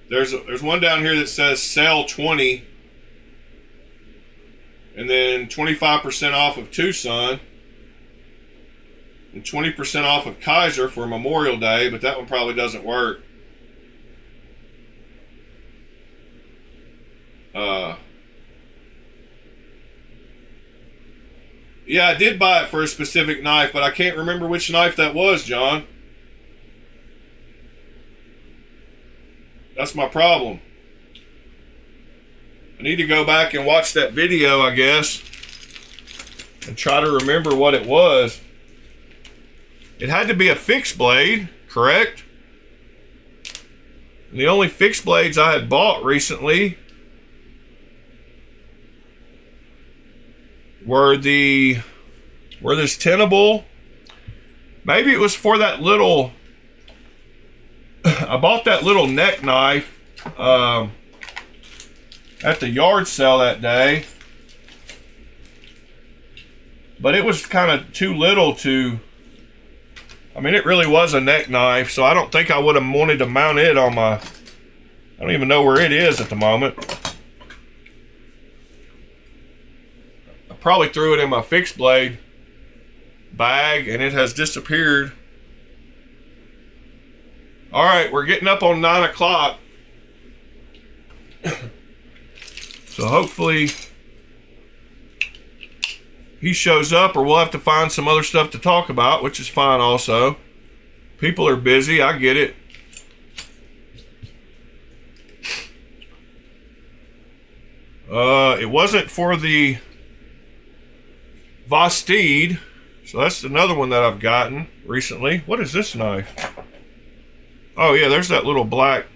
There's one down here that says sell 20 and then 25% off of Tucson and 20% off of Kaiser for Memorial Day, but that one probably doesn't work. Yeah, I did buy it for a specific knife, but I can't remember which knife that was, John. That's my problem. I need to go back and watch that video, I guess, and try to remember what it was. It had to be a fixed blade, correct? And the only fixed blades I had bought recently were this tenable. Maybe it was for that little I bought that little neck knife at the yard sale that day, but it was kind of too little to, I mean, it really was a neck knife, so I don't think I would have wanted to mount it on my, I don't even know where it is at the moment. Probably threw it in my fixed blade bag and it has disappeared. All right, we're getting up on 9 o'clock. So hopefully he shows up, or we'll have to find some other stuff to talk about, which is fine also. People are busy, I get it. It wasn't for the Vastid, so that's another one that I've gotten recently. What is this knife? Oh yeah, there's that little black.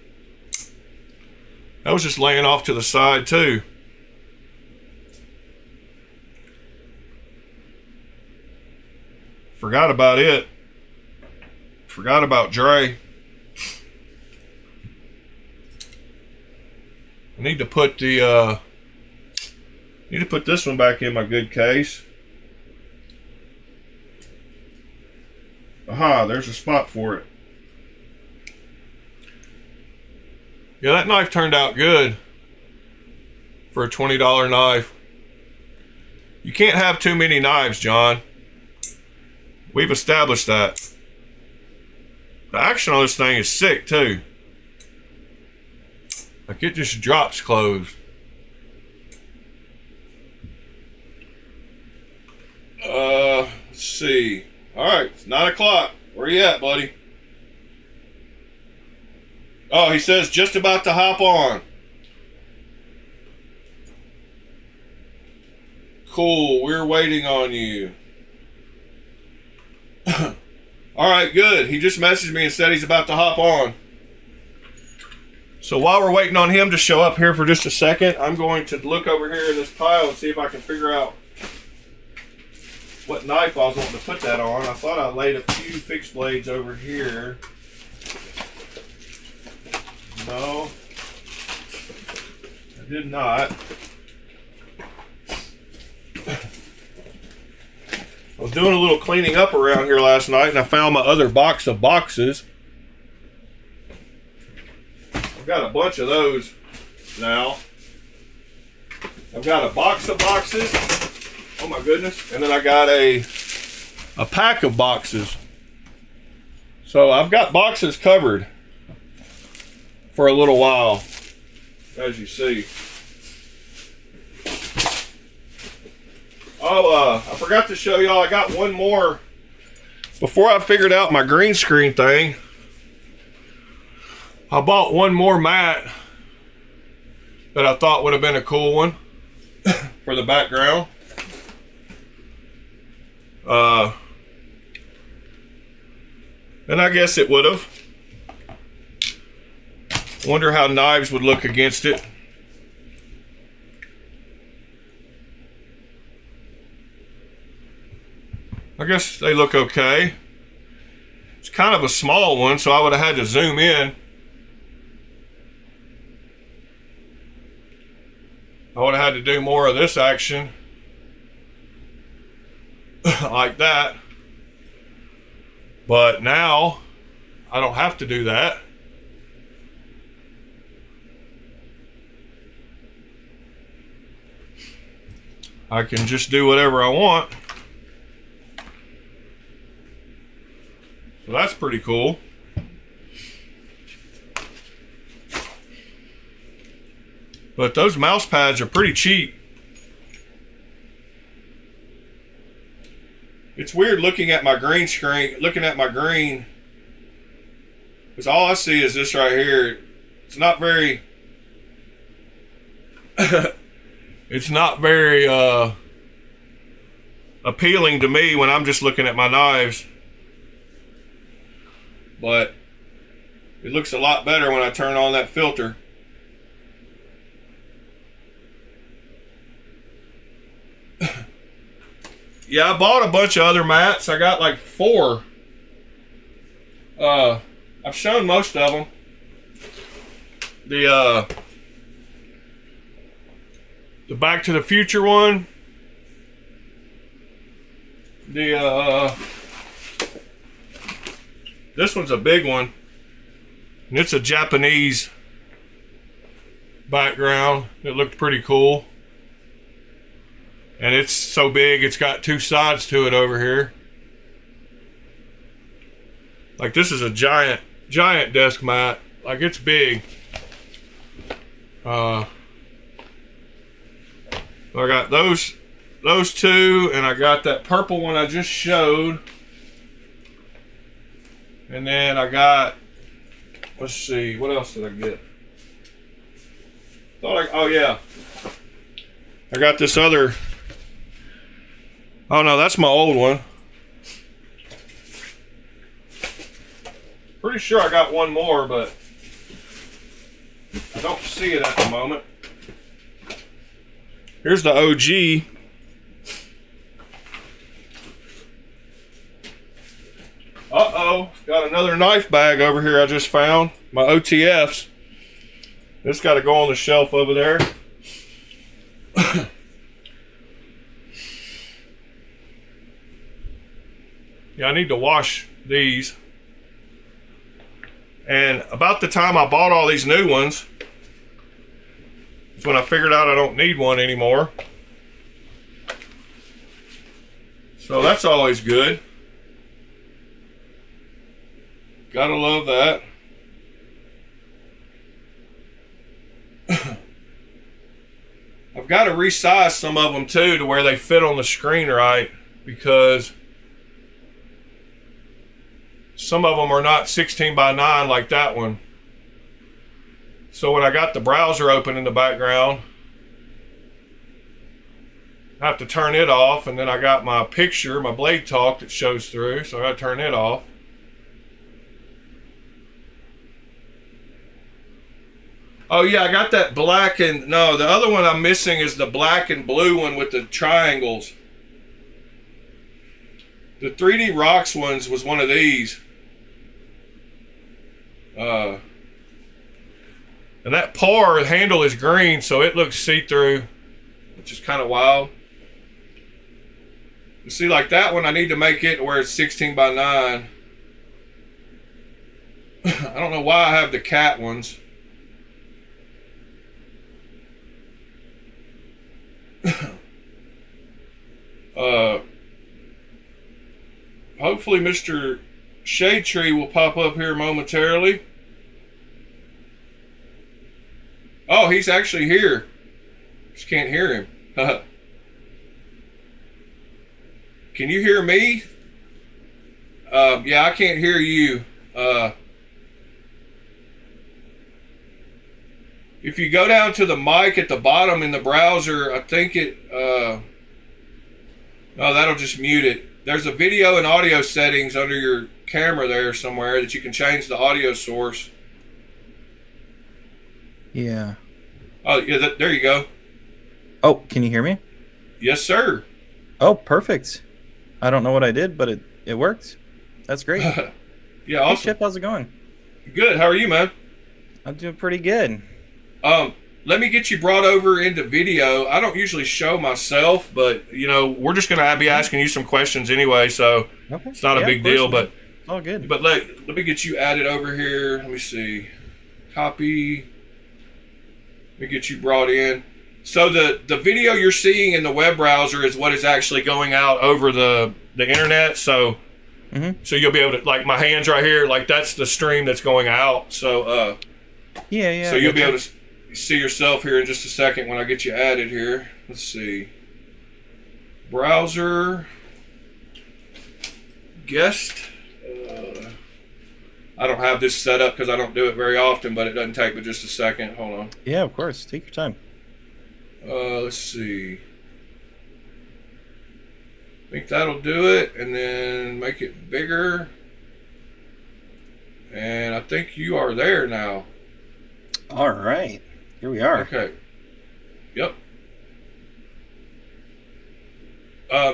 That was just laying off to the side too. Forgot about it. Forgot about Dre. I need to put the need to put this one back in my good case. Aha, there's a spot for it. Yeah, that knife turned out good for a $20 knife. You can't have too many knives, John. We've established that. The action on this thing is sick too. Like it just drops closed. Let's see. All right, it's 9 o'clock. Where you at, buddy? Oh, he says just about to hop on. cool. We're waiting on you. All right, good. He just messaged me and said he's about to hop on. So while we're waiting on him to show up here for just a second, I'm going to look over here in this pile and see if I can figure out what knife I was wanting to put that on. I thought I laid a few fixed blades over here. No, I did not. I was doing a little cleaning up around here last night and I found my other box of boxes. I've got a bunch of those now. I've got a box of boxes. Oh my goodness. And then I got a pack of boxes. So I've got boxes covered for a little while, as you see. Oh, I forgot to show y'all, I got one more. Before I figured out my green screen thing, I bought one more mat that I thought would have been a cool one for the background. And I guess it would have. Wonder how knives would look against it. I guess they look okay. It's kind of a small one, so I would have had to zoom in. I would have had to do more of this action like that. But now I don't have to do that. I can just do whatever I want. So that's pretty cool. But those mouse pads are pretty cheap. It's weird looking at my green screen, because all I see is this right here. It's not very it's not very appealing to me when I'm just looking at my knives. But it looks a lot better when I turn on that filter. Yeah, I bought a bunch of other mats. I got like 4. I've shown most of them. The Back to the Future one. This one's a big one. And it's a Japanese background. It looked pretty cool. And it's so big, it's got 2 sides to it over here. Like this is a giant desk mat. Like it's big. I got those 2, and I got that purple one I just showed. And then I got, let's see, what else did I get? Oh yeah. I got this other, oh no, that's my old one. Pretty sure I got one more, but I don't see it at the moment. Here's the OG. Uh-oh, got another knife bag over here I just found. My OTFs. This got to go on the shelf over there. Yeah, I need to wash these. And about the time I bought all these new ones, it's when I figured out I don't need one anymore. So that's always good. Gotta love that. I've got to resize some of them too to where they fit on the screen right, because some of them are not 16:9 like that one. So when I got the browser open in the background, I have to turn it off, and then I got my picture, my blade talk that shows through, so I gotta turn it off. Oh yeah, I got that black and, no, the other one I'm missing is the black and blue one with the triangles. The 3D Rocks ones was one of these. And that par handle is green, so it looks see-through, which is kind of wild. You see, like that one, I need to make it where it's 16 by 9. I don't know why I have the cat ones. Hopefully Mr. Shade Tree will pop up here momentarily. Oh, he's actually here. Just can't hear him. Can you hear me? Yeah, I can't hear you. If you go down to the mic at the bottom in the browser, I think it, no, that'll just mute it. There's a video and audio settings under your camera there somewhere that you can change the audio source. Yeah. Oh, yeah, there you go. Oh, can you hear me? Yes, sir. Oh, perfect. I don't know what I did, but it worked. That's great. Yeah, awesome. Hey, Chip, how's it going? Good. How are you, man? I'm doing pretty good. Let me get you brought over into video. I don't usually show myself, but, you know, we're just going to be asking you some questions anyway, so Okay. it's not a big deal. But all good. But let me get you added over here. Let me see. Copy. Let me get you brought in. So the video you're seeing in the web browser is what is actually going out over the internet. So so you'll be able to, like, my hands right here, like that's the stream that's going out. So yeah. So you'll be able to see yourself here in just a second when I get you added here. Let's see. Browser. Guest. I don't have this set up because I don't do it very often, but it doesn't take but just a second. Hold on. Yeah, of course. Take your time. Let's see. I think that'll do it, and then make it bigger. And I think you are there now. All right. Here we are. Okay. Yep.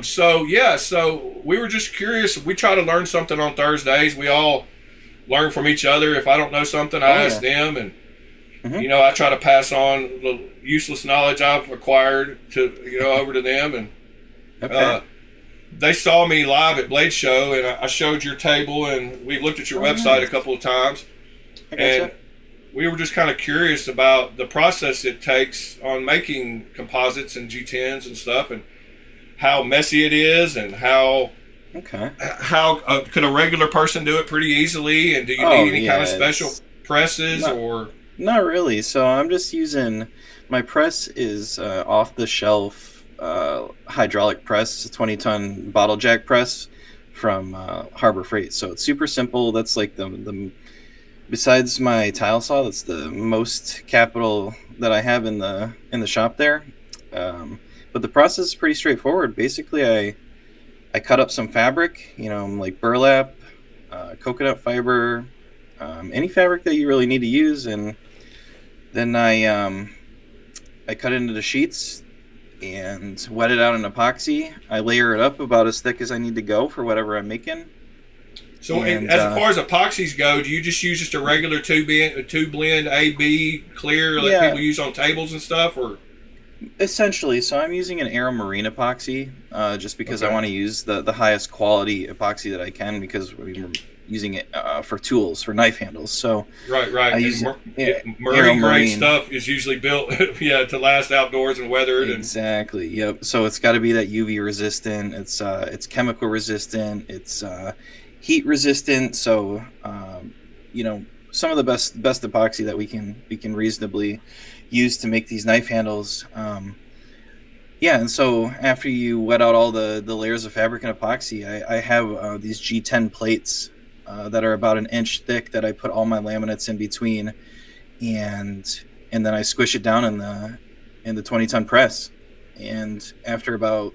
So we were just curious. We try to learn something on Thursdays. We all learn from each other. If I don't know something, I ask them, and you know, I try to pass on the useless knowledge I've acquired to, you know, over to them. And they saw me live at Blade Show, and I showed your table, and we looked at your website a couple of times, and we were just kind of curious about the process it takes on making composites and G10s and stuff, and how messy it is, and how could a regular person do it pretty easily, and do you need any kind of special presses or? Not really. So I'm just using, my press is off the shelf hydraulic press. It's a 20-ton bottle jack press from Harbor Freight. So it's super simple. That's like the besides my tile saw, that's the most capital that I have in the shop there. But the process is pretty straightforward. Basically, I cut up some fabric, you know, like burlap, coconut fiber, any fabric that you really need to use, and then I cut it into the sheets and wet it out in epoxy. I layer it up about as thick as I need to go for whatever I'm making. So as far as epoxies go, do you just use just a regular two blend AB clear like people use on tables and stuff, or? Essentially, so I'm using an Aeromarine epoxy just because I want to use the highest quality epoxy that I can, because we're using it for tools, for knife handles. So right. I use marine grade stuff is usually built to last outdoors and weathered. Exactly. Yep. So it's got to be that UV resistant. It's chemical resistant. It's heat resistant. So you know, some of the best epoxy that we can reasonably use to make these knife handles. And so after you wet out all the layers of fabric and epoxy, I have these G10 plates that are about an inch thick that I put all my laminates in between, and then I squish it down in the 20-ton press. and after about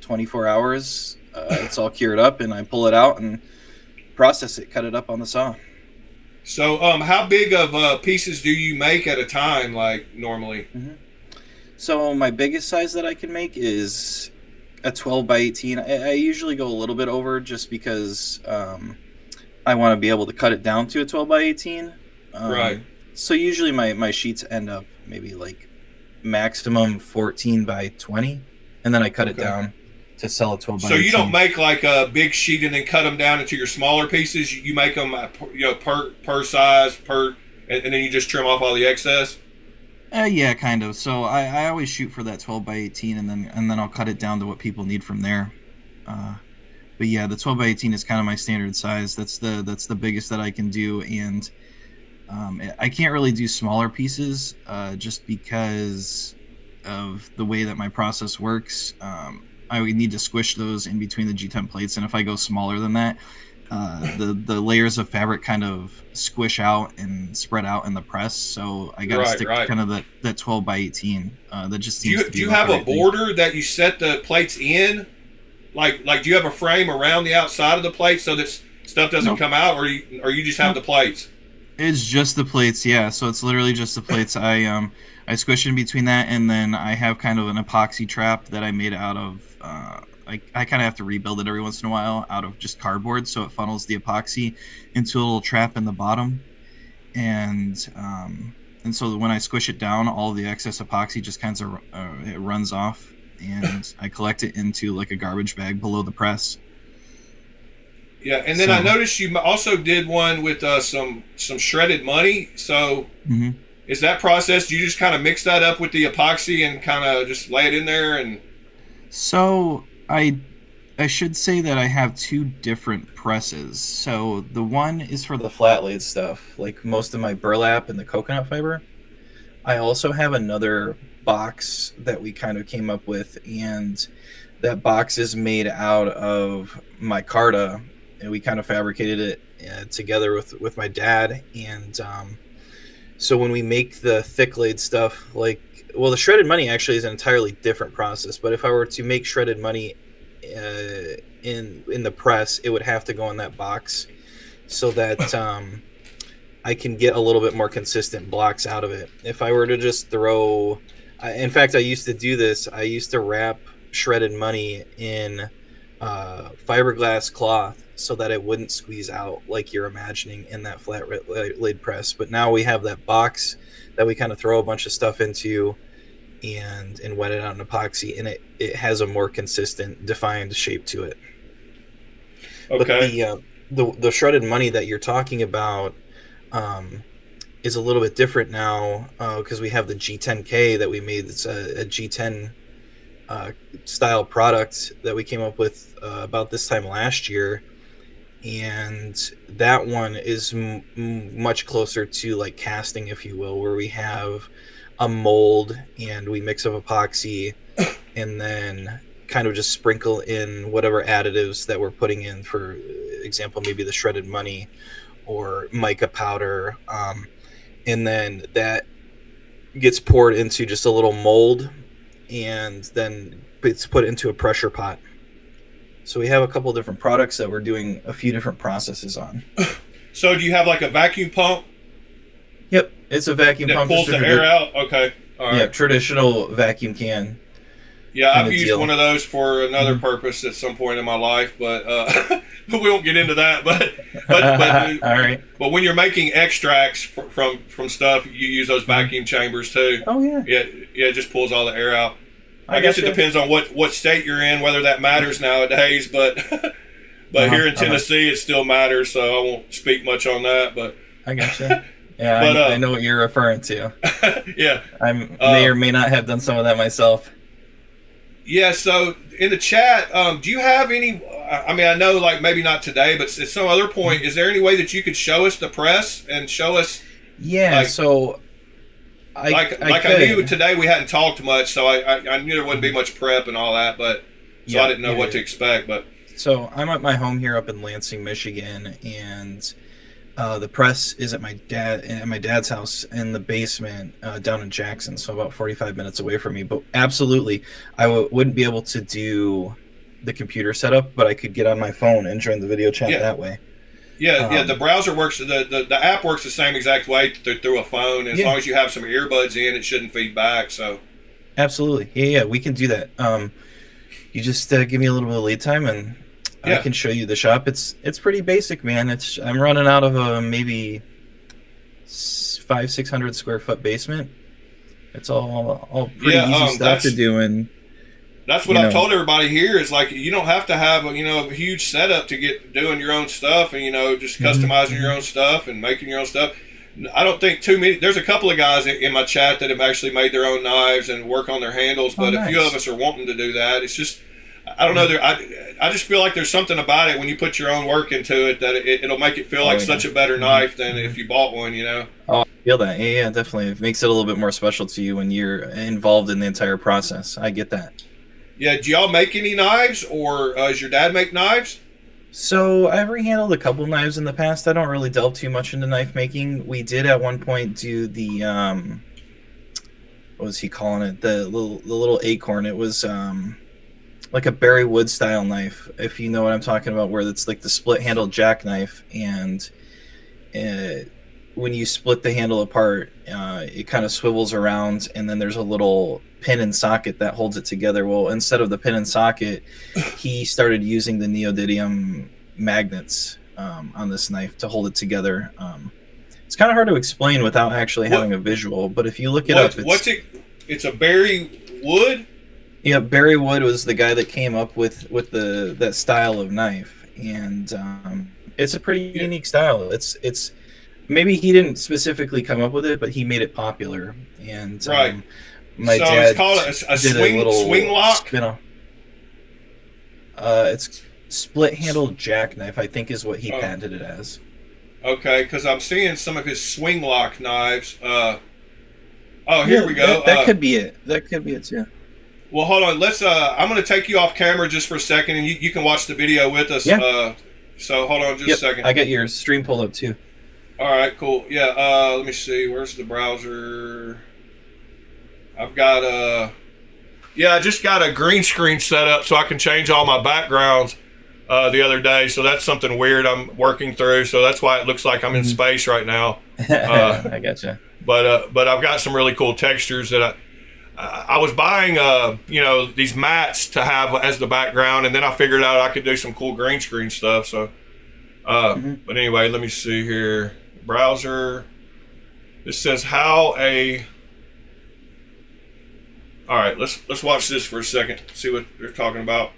24 hours, it's all cured up, and I pull it out and process it, cut it up on the saw. So, how big of pieces do you make at a time, like normally? So my biggest size that I can make is a 12 by 18. I usually go a little bit over just because I want to be able to cut it down to a 12 by 18. Right. So usually my sheets end up maybe like maximum 14 by 20, and then I cut it down to sell a 12 by 18. So you don't make like a big sheet and then cut them down into your smaller pieces. You make them, per size, and then you just trim off all the excess. Yeah, kind of. So I always shoot for that 12 by 18, and then I'll cut it down to what people need from there. But yeah, the 12 by 18 is kind of my standard size. That's the biggest that I can do, and I can't really do smaller pieces just because of the way that my process works. I would need to squish those in between the G10 plates, and if I go smaller than that, the layers of fabric kind of squish out and spread out in the press. So I got to stick to kind of that 12 by 18. That just seems to be. Do you have a border that you set the plates in? Like do you have a frame around the outside of the plate so that stuff doesn't come out, or you just have the plates? It's just the plates, yeah. So it's literally just the plates. I squish in between that, and then I have kind of an epoxy trap that I made out of. I kind of have to rebuild it every once in a while out of just cardboard, so it funnels the epoxy into a little trap in the bottom, and so when I squish it down, all the excess epoxy just kind of it runs off, and I collect it into like a garbage bag below the press. Yeah, and then I noticed you also did one with some shredded money. So is that process? Do you just kind of mix that up with the epoxy and kind of just lay it in there? And so I should say that I have two different presses. So the one is for the flat laid stuff, like most of my burlap and the coconut fiber. I also have another box that we kind of came up with, and that box is made out of micarta. And we kind of fabricated it together with my dad. And so when we make the thick laid stuff, the shredded money actually is an entirely different process. But if I were to make shredded money in the press, it would have to go in that box so that I can get a little bit more consistent blocks out of it. If I were to just throw... in fact, I used to do this. I used to wrap shredded money in fiberglass cloth so that it wouldn't squeeze out like you're imagining in that flat laid press. But now we have that box that we kind of throw a bunch of stuff into and wet it out in epoxy, and it has a more consistent, defined shape to it. Okay. But the shredded money that you're talking about is a little bit different now because we have the G10K that we made. It's a G10 style product that we came up with about this time last year, and that one is much closer to like casting, if you will, where we have a mold and we mix up epoxy and then kind of just sprinkle in whatever additives that we're putting in. For example, maybe the shredded money or mica powder, and then that gets poured into just a little mold, and then it's put into a pressure pot. So we have a couple of different products that we're doing a few different processes on. So do you have like a vacuum pump? Yep, it's a vacuum pump. That pulls the air out? Okay, all right. Yeah, traditional vacuum can. Yeah, I've used one of those for another purpose at some point in my life, but we won't get into that. But all right. But when you're making extracts from stuff, you use those vacuum chambers too. Oh yeah. Yeah, it just pulls all the air out. I guess it depends on what state you're in, whether that matters nowadays. But here in Tennessee, it still matters, so I won't speak much on that. But I gotcha. Yeah, but, I know what you're referring to. Yeah, I may or may not have done some of that myself. Yeah, so in the chat, do you have any, I mean, I know like maybe not today, but at some other point, is there any way that you could show us the press and show us? Yeah, like, so I knew today we hadn't talked much, so I knew there wouldn't be much prep and all that, but so I didn't know what to expect. But so I'm at my home here up in Lansing, Michigan, and The press is at my dad's house in the basement down in Jackson, so about 45 minutes away from me. But absolutely, I wouldn't be able to do the computer setup, but I could get on my phone and join the video chat that way. Yeah, the browser works. The app works the same exact way through a phone. As long as you have some earbuds in, it shouldn't feed back. So, absolutely, yeah, we can do that. You just give me a little bit of lead time, and I can show you the shop. It's pretty basic, man. I'm running out of a maybe 500-600 square foot basement. It's all pretty easy stuff to do, and that's what I've told everybody here is like you don't have to have a huge setup to get doing your own stuff and just customizing your own stuff and making your own stuff. I don't think too many. There's a couple of guys in my chat that have actually made their own knives and work on their handles, but a few of us are wanting to do that. It's just I don't know. I just feel like there's something about it when you put your own work into it that it'll make it feel like such a better knife than if you bought one. Oh, I feel that. Yeah, definitely. It makes it a little bit more special to you when you're involved in the entire process. I get that. Yeah. Do y'all make any knives, or does your dad make knives? So I've rehandled a couple knives in the past. I don't really delve too much into knife making. We did at one point do the what was he calling it? The little acorn. It was like a Barry Wood style knife, if you know what I'm talking about, where it's like the split handled jackknife, and when you split the handle apart, it kind of swivels around, and then there's a little pin and socket that holds it together. Well, instead of the pin and socket, he started using the neodymium magnets on this knife to hold it together. It's kind of hard to explain without actually having a visual, but if you look it up, it's a Barry Wood. Yeah, Barry Wood was the guy that came up with that style of knife, and it's a pretty unique style. It's maybe he didn't specifically come up with it, but he made it popular. And my dad it's called a swing lock. It's split handled jackknife, I think, is what he patented it as. Okay, because I'm seeing some of his swing lock knives. Here we go. That could be it. That could be it too. Well, hold on. Let's. I'm going to take you off camera just for a second, and you can watch the video with us. Yeah. So hold on just a second. I got your stream pulled up too. All right, cool. Yeah. Let me see. Where's the browser? I've got I just got a green screen set up so I can change all my backgrounds the other day. So that's something weird I'm working through. So that's why it looks like I'm in space right now. I gotcha. But I've got some really cool textures that I was buying, these mats to have as the background, and then I figured out I could do some cool green screen stuff. So, but anyway, let me see here. Browser. This says how a. All right, let's watch this for a second. See what they're talking about.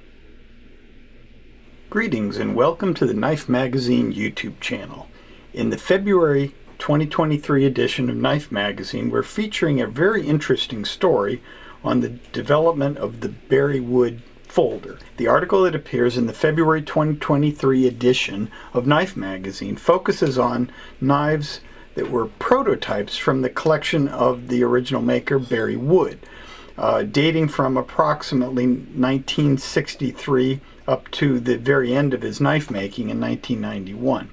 Greetings and welcome to the Knife Magazine YouTube channel. In the February 2023 edition of Knife Magazine, we're featuring a very interesting story on the development of the Barry Wood folder. The article that appears in the February 2023 edition of Knife Magazine focuses on knives that were prototypes from the collection of the original maker Barry Wood, dating from approximately 1963 up to the very end of his knife making in 1991.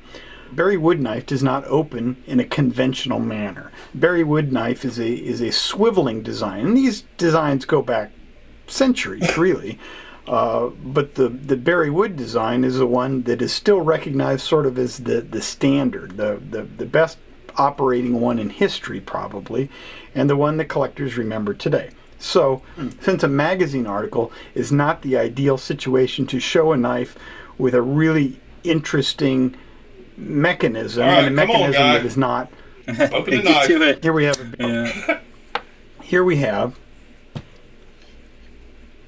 Barry Wood knife does not open in a conventional manner. Barry Wood knife is a swiveling design, and these designs go back centuries, really. But the Barry Wood design is the one that is still recognized sort of as the standard, the best operating one in history, probably, and the one that collectors remember today. So, since a magazine article is not the ideal situation to show a knife with a really interesting mechanism, right, and a mechanism that is not. Open the knife. Here we have.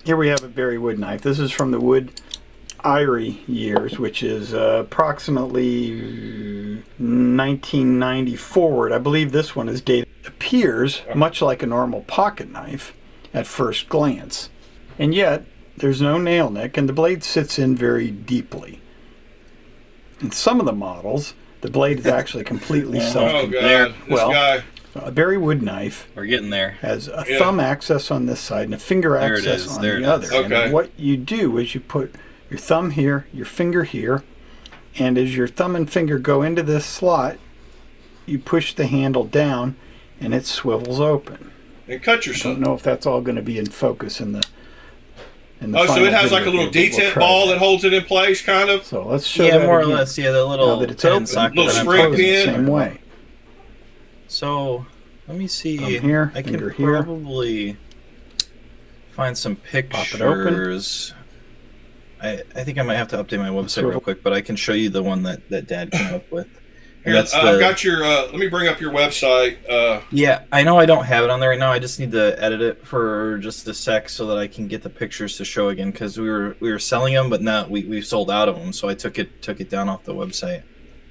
Here we have a Barry Wood knife. This is from the Wood Eyrie years, which is approximately 1990 forward. I believe this one is dated. It appears much like a normal pocket knife at first glance, and yet there's no nail nick, and the blade sits in very deeply. In some of the models, the blade is actually completely self-contained. A Barry Wood knife We're getting there. has a thumb access on this side and a finger access on the other. Okay. And what you do is you put your thumb here, your finger here, and as your thumb and finger go into this slot, you push the handle down and it swivels open. And cut I yourself. don't know if that's all going to be in focus in the Oh, so final it has like a video little here, but we'll detent try ball that. that holds it in place, kind of. So let's show Yeah, that more again. or less. Yeah, the Now little that it's pin open, socket little that I'm spring close using. it the pin. same way. So let me see. Thumb here, I can finger here. probably find some Pop it open. pictures. I think I might have to update my website real quick, but I can show you the one that Dad came up with. Here, I've got your. Let me bring up your website. Yeah, I know I don't have it on there right now. I just need to edit it for just a sec so that I can get the pictures to show again, because we were selling them, but now we've sold out of them, so I took it down off the website.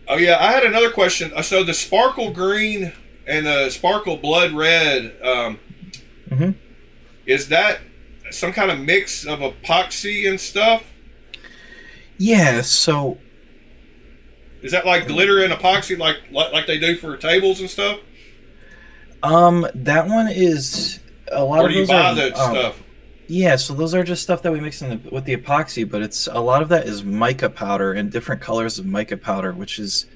Oh yeah, I had another question. So the sparkle green and the sparkle blood red, is that some kind of mix of epoxy and stuff? Yeah, so Is that like glitter and epoxy, like they do for tables and stuff? that one is a lot Or of do you those buy are that stuff? Yeah, so those are just stuff that we mix with the epoxy, but it's a lot of that is mica powder and different colors of mica powder, which is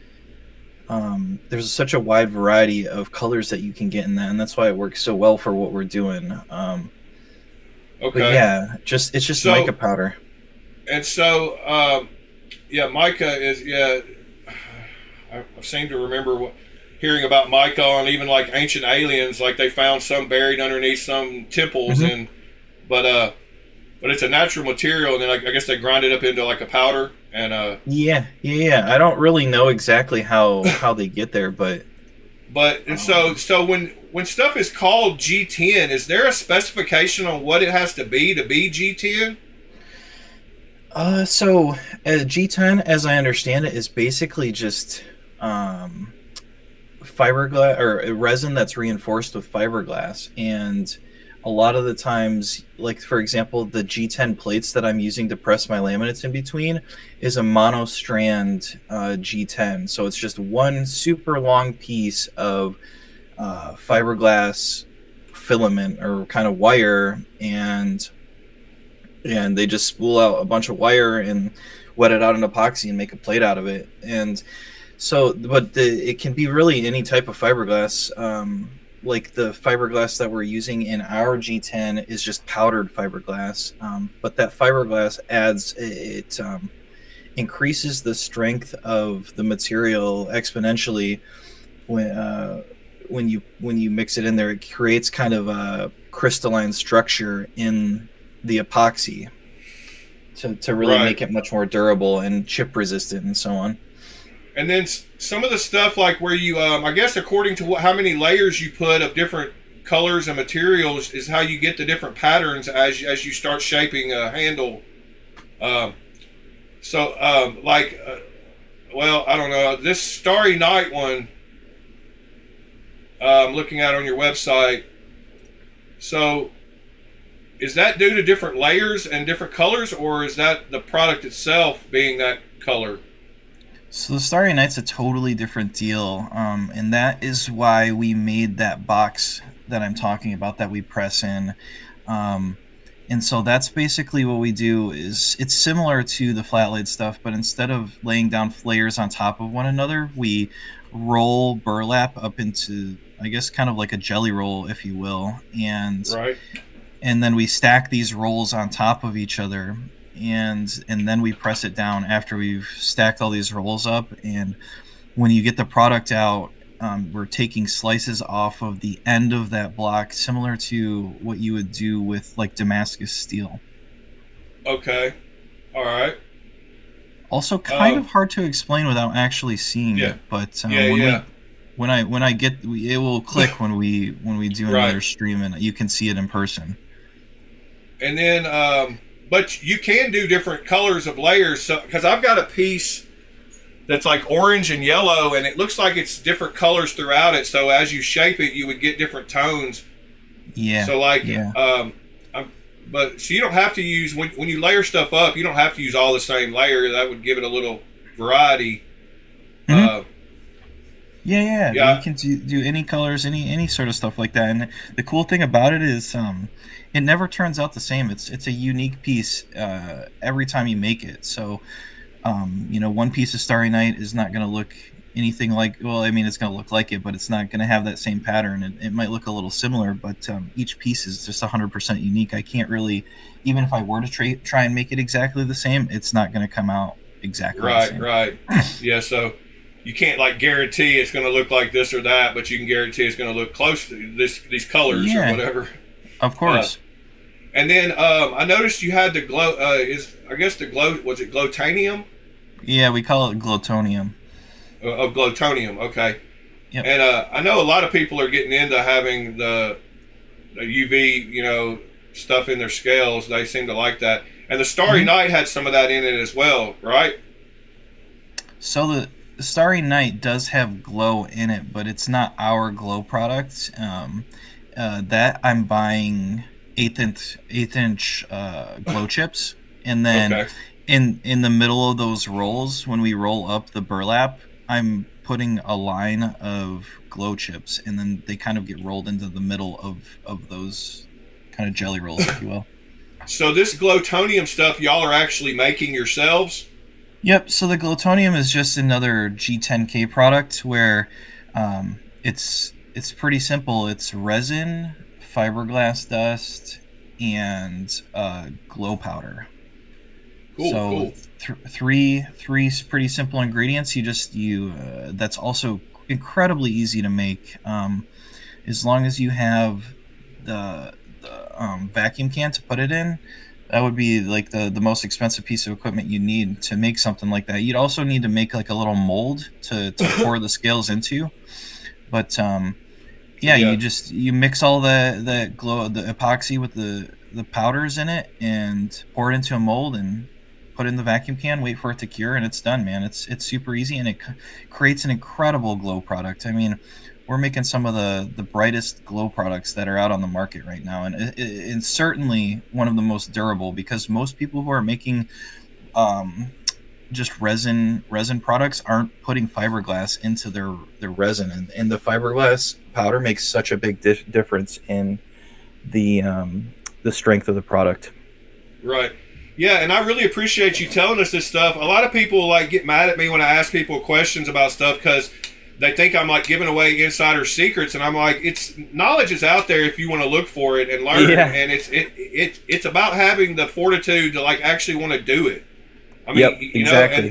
there's such a wide variety of colors that you can get in that, and that's why it works so well for what we're doing. Okay. But yeah, it's just So- mica powder. And so, yeah, mica is, yeah, I seem to remember hearing about mica on even like Ancient Aliens, like they found some buried underneath some temples, and but it's a natural material, and then I guess they grind it up into like a powder, and Yeah. I don't really know exactly how they get there, but and so when stuff is called G10, is there a specification on what it has to be G10? so G10, as I understand it, is basically just fiberglass or resin that's reinforced with fiberglass, and a lot of the times, like for example, the G10 plates that I'm using to press my laminates in between is a monostrand G10, so it's just one super long piece of fiberglass filament or kind of wire, and they just spool out a bunch of wire and wet it out in epoxy and make a plate out of it. And so, but it can be really any type of fiberglass. Like the fiberglass that we're using in our G10 is just powdered fiberglass. But that fiberglass increases the strength of the material exponentially when you mix it in there. It creates kind of a crystalline structure in the epoxy to really make it much more durable and chip resistant and so on. And then some of the stuff like where you, I guess according to how many layers you put of different colors and materials is how you get the different patterns as you start shaping a handle. Well, I don't know, this Starry Night one, I'm looking at on your website. So is that due to different layers and different colors, or is that the product itself being that color? So the Starry Night's a totally different deal, and that is why we made that box that I'm talking about that we press in. And so that's basically what we do. Is it's similar to the flat laid stuff, but instead of laying down layers on top of one another, we roll burlap up into, I guess, kind of like a jelly roll, if you will, and then we stack these rolls on top of each other, and then we press it down after we've stacked all these rolls up. And when you get the product out, we're taking slices off of the end of that block, similar to what you would do with like Damascus steel. Okay, all right. Also, kind of hard to explain without actually seeing it, but when I get it will click when we do another stream and you can see it in person. And then, but you can do different colors of layers. So, because I've got a piece that's like orange and yellow, and it looks like it's different colors throughout it. So as you shape it, you would get different tones. Yeah. So but so you don't have to use when you layer stuff up. You don't have to use all the same layer. That would give it a little variety. Mm-hmm. Yeah. You can do any colors, any sort of stuff like that. And the cool thing about it is, it never turns out the same. It's a unique piece every time you make it. So One piece of Starry Night is not going to look anything like, well, I mean, it's going to look like it, but it's not going to have that same pattern. It might look a little similar, but each piece is just 100% unique. I can't really, even if I were to try and make it exactly the same, it's not going to come out exactly the same. Right. Yeah, so you can't like guarantee it's going to look like this or that, but you can guarantee it's going to look close to these colors or whatever. Of course. And then I noticed you had the glow. Was it glowtanium? Yeah, we call it glowtonium. Of glowtonium, okay. Yep. And I know a lot of people are getting into having the UV, stuff in their scales. They seem to like that. And the Starry Night had some of that in it as well, right? So the Starry Night does have glow in it, but it's not our glow product. That I'm buying eighth inch glow chips, and then in the middle of those rolls, when we roll up the burlap, I'm putting a line of glow chips, and then they kind of get rolled into the middle of those kind of jelly rolls, if you will. So this glowtonium stuff y'all are actually making yourselves? Yep. So the glowtonium is just another G10K product where it's pretty simple. It's resin, fiberglass dust, and glow powder. Cool. Three pretty simple ingredients. That's also incredibly easy to make. As long as you have the vacuum can to put it in, that would be like the most expensive piece of equipment you need to make something like that. You'd also need to make like a little mold to pour the scales into. But you mix all the epoxy with the powders in it and pour it into a mold and put it in the vacuum can, wait for it to cure, and it's done, man. It's super easy, and it creates an incredible glow product. I mean, we're making some of the brightest glow products that are out on the market right now, and it's certainly one of the most durable, because most people who are making just resin products aren't putting fiberglass into their resin, and the fiberglass powder makes such a big difference in the strength of the product. Right. Yeah, and I really appreciate you telling us this stuff. A lot of people get mad at me when I ask people questions about stuff because they think I'm giving away insider secrets, and I'm like, knowledge is out there if you want to look for it and learn. Yeah. And it's about having the fortitude to actually want to do it. I mean, exactly.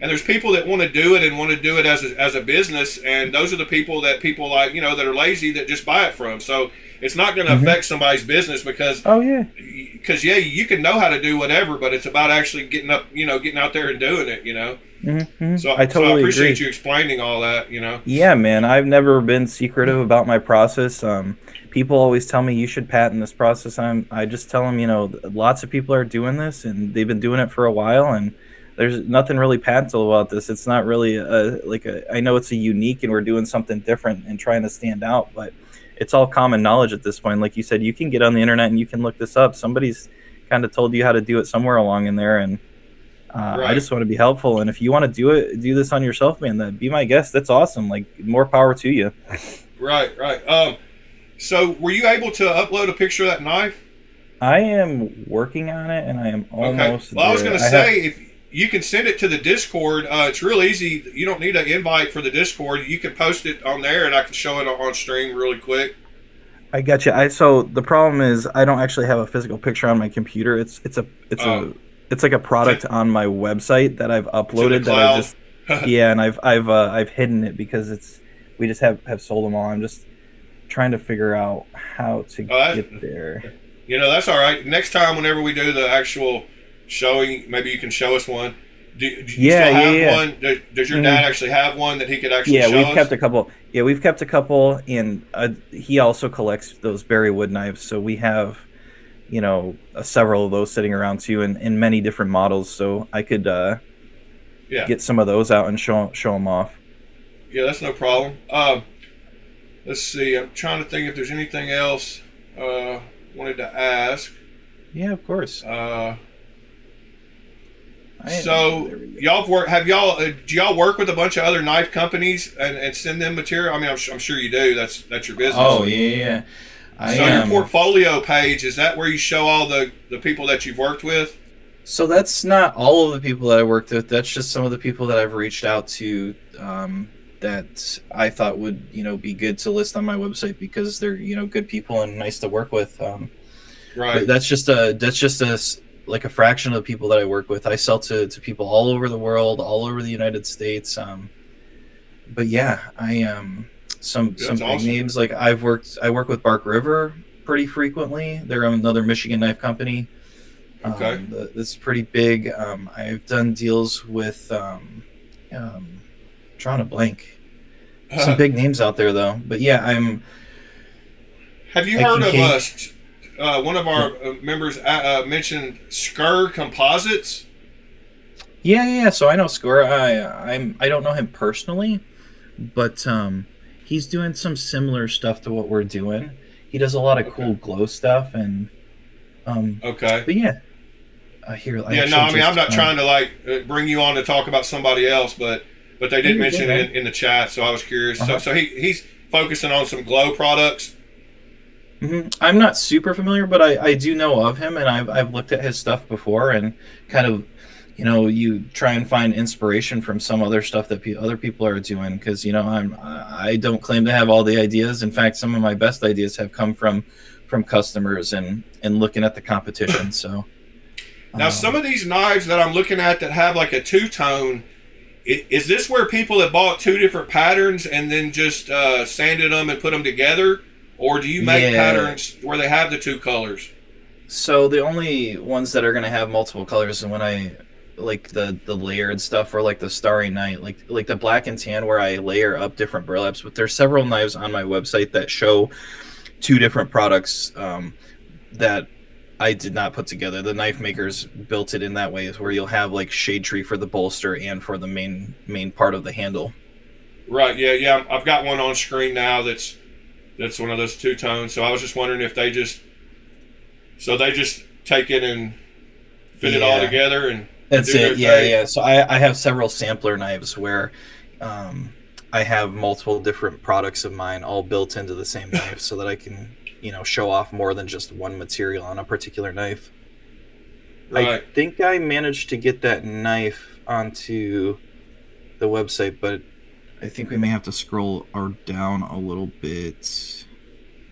And there's people that want to do it and want to do it as a business, and those are the people that that are lazy that just buy it from. So it's not going to affect somebody's business because you can know how to do whatever, but it's about actually getting out there and doing it. So I appreciate you explaining all that. Yeah, man, I've never been secretive about my process. People always tell me you should patent this process. I just tell them, lots of people are doing this and they've been doing it for a while, and there's nothing really patentable about this. It's not really I know it's a unique and we're doing something different and trying to stand out, but it's all common knowledge at this point. Like you said, you can get on the internet and you can look this up. Somebody's kind of told you how to do it somewhere along in there, and I just want to be helpful. And if you want to do this on yourself, man, be my guest. That's awesome. More power to you. Right. So were you able to upload a picture of that knife? I am working on it, and I am almost there. Well, I was going to say, if you can send it to the Discord, it's real easy. You don't need an invite for the Discord. You can post it on there, and I can show it on stream really quick. I got you. So the problem is I don't actually have a physical picture on my computer. It's like a product on my website that I've uploaded that I just and I've hidden it because we just have sold them all. I'm just trying to figure out how to get there. That's all right. Next time, whenever we do the actual showing, maybe you can show us one. Do you still have one? Does your dad actually have one that he could actually show us? Yeah, we've kept a couple. Yeah, we've kept a couple, and he also collects those berry wood knives. So we have, several of those sitting around too, in many different models. So I could get some of those out and show them off. Yeah, that's no problem. Let's see. I'm trying to think if there's anything else wanted to ask. Yeah, of course. So do y'all work with a bunch of other knife companies and send them material? I mean, I'm sure you do. That's your business. Oh yeah. Your portfolio page, is that where you show all the people that you've worked with? So that's not all of the people that I worked with. That's just some of the people that I've reached out to that I thought would, be good to list on my website because they're, good people and nice to work with. Right. But that's just like a fraction of the people that I work with. I sell to people all over the world, all over the United States. But yeah, some That's big awesome. names. Like I work with Bark River pretty frequently. They're another Michigan knife company. Okay. That's pretty big. I've done deals with drawing a blank. Some big names out there though. But yeah, Have you I heard can of keep- us? One of our members mentioned Skur Composites. Yeah. So I know Score. I don't know him personally, but he's doing some similar stuff to what we're doing. He does a lot of cool glow stuff and Okay. but yeah. Here, Yeah, no, I mean, I'm not trying to bring you on to talk about somebody else, but they did mention it in the chat, so I was curious. So he's focusing on some glow products. Mm-hmm. I'm not super familiar, but I do know of him, and I've looked at his stuff before, and kind of, you try and find inspiration from some other stuff that other people are doing, because I don't claim to have all the ideas. In fact, some of my best ideas have come from customers and looking at the competition. So. Now, some of these knives that I'm looking at that have like a two-tone, is this where people have bought two different patterns and then just sanded them and put them together? Or do you make patterns where they have the two colors? So the only ones that are going to have multiple colors, and when I like the layered stuff, or like the Starry Night, like the black and tan where I layer up different burlaps, but there's several knives on my website that show two different products that I did not put together. The knife makers built it in that way, is where you'll have like shade tree for the bolster and for the main part of the handle. Right. Yeah. I've got one on screen now that's one of those two tones. So I was just wondering if they just take it and fit it all together and that's do it. their thing. Yeah. So I have several sampler knives where I have multiple different products of mine all built into the same knife, so that I can show off more than just one material on a particular knife. Right. I think I managed to get that knife onto the website, but I think we may have to scroll down a little bit.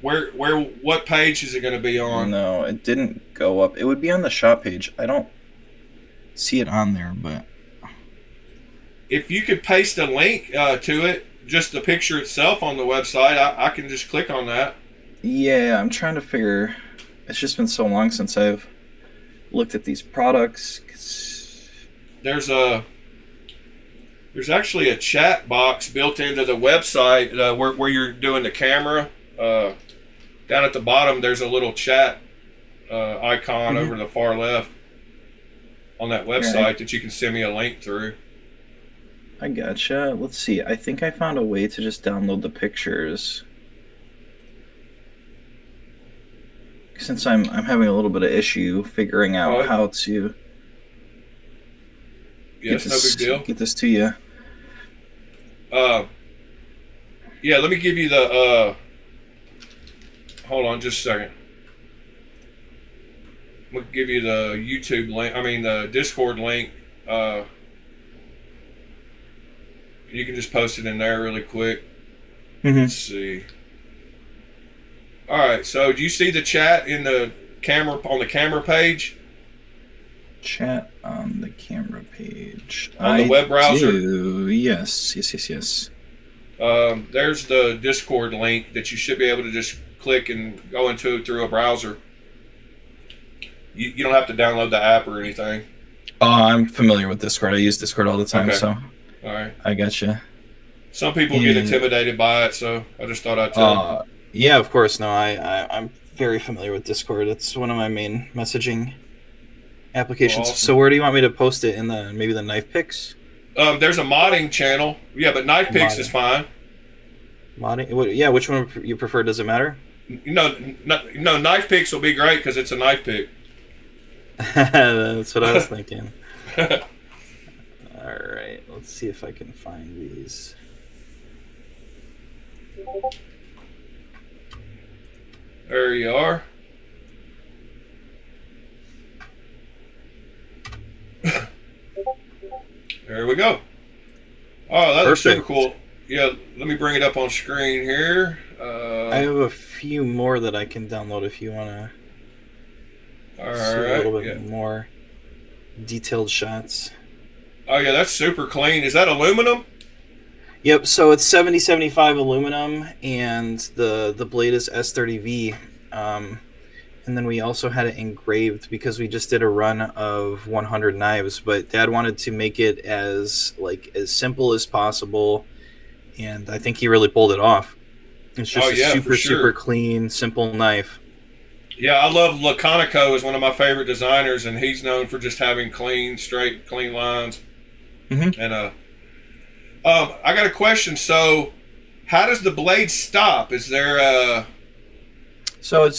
What page is it going to be on? No, it didn't go up. It would be on the shop page. I don't see it on there, but if you could paste a link to it, just the picture itself on the website, I can just click on that. Yeah, I'm trying to figure. It's just been so long since I've looked at these products. There's actually a chat box built into the website where you're doing the camera. Down at the bottom, there's a little chat icon over to the far left on that website that you can send me a link through. I gotcha. Let's see. I think I found a way to just download the pictures. Since I'm having a little bit of issue figuring out how to it's no big deal. Get this to you. Yeah, let me give you the hold on just a second. I'm gonna give you the YouTube link, the Discord link. You can just post it in there really quick. Let's see. All right, so do you see the chat in the camera on the camera page? Chat on the camera page. On the web browser? Yes. There's the Discord link that you should be able to just click and go into through a browser. You don't have to download the app or anything. Oh, I'm familiar with Discord. I use Discord all the time, Okay. so All right. I gotcha. Some people get intimidated by it, so I just thought I'd tell them. Yeah, of course. No, I'm very familiar with Discord. It's one of my main messaging applications. Awesome. So where do you want me to post it? In maybe the knife picks? There's a modding channel. Yeah, but knife picks is fine. Modding? Yeah, which one you prefer? Does it matter? No, knife picks will be great because it's a knife pick. That's what I was thinking. All right, let's see if I can find these. There you are. There we go. Oh, that looks super Perfect. cool. Yeah, let me bring it up on screen here. I have a few more that I can download if you want to All see a right. little bit Yeah. more detailed shots. Oh, yeah, that's super clean. Is that aluminum? Yep, so it's 7075 aluminum, and the blade is S30V. And then we also had it engraved because we just did a run of 100 knives, but Dad wanted to make it as simple as possible, and I think he really pulled it off. It's just a for sure. super clean, simple knife. Yeah, I love Laconico is one of my favorite designers, and he's known for just having clean lines. Mm-hmm. And I got a question. So, how does the blade stop? Is there a So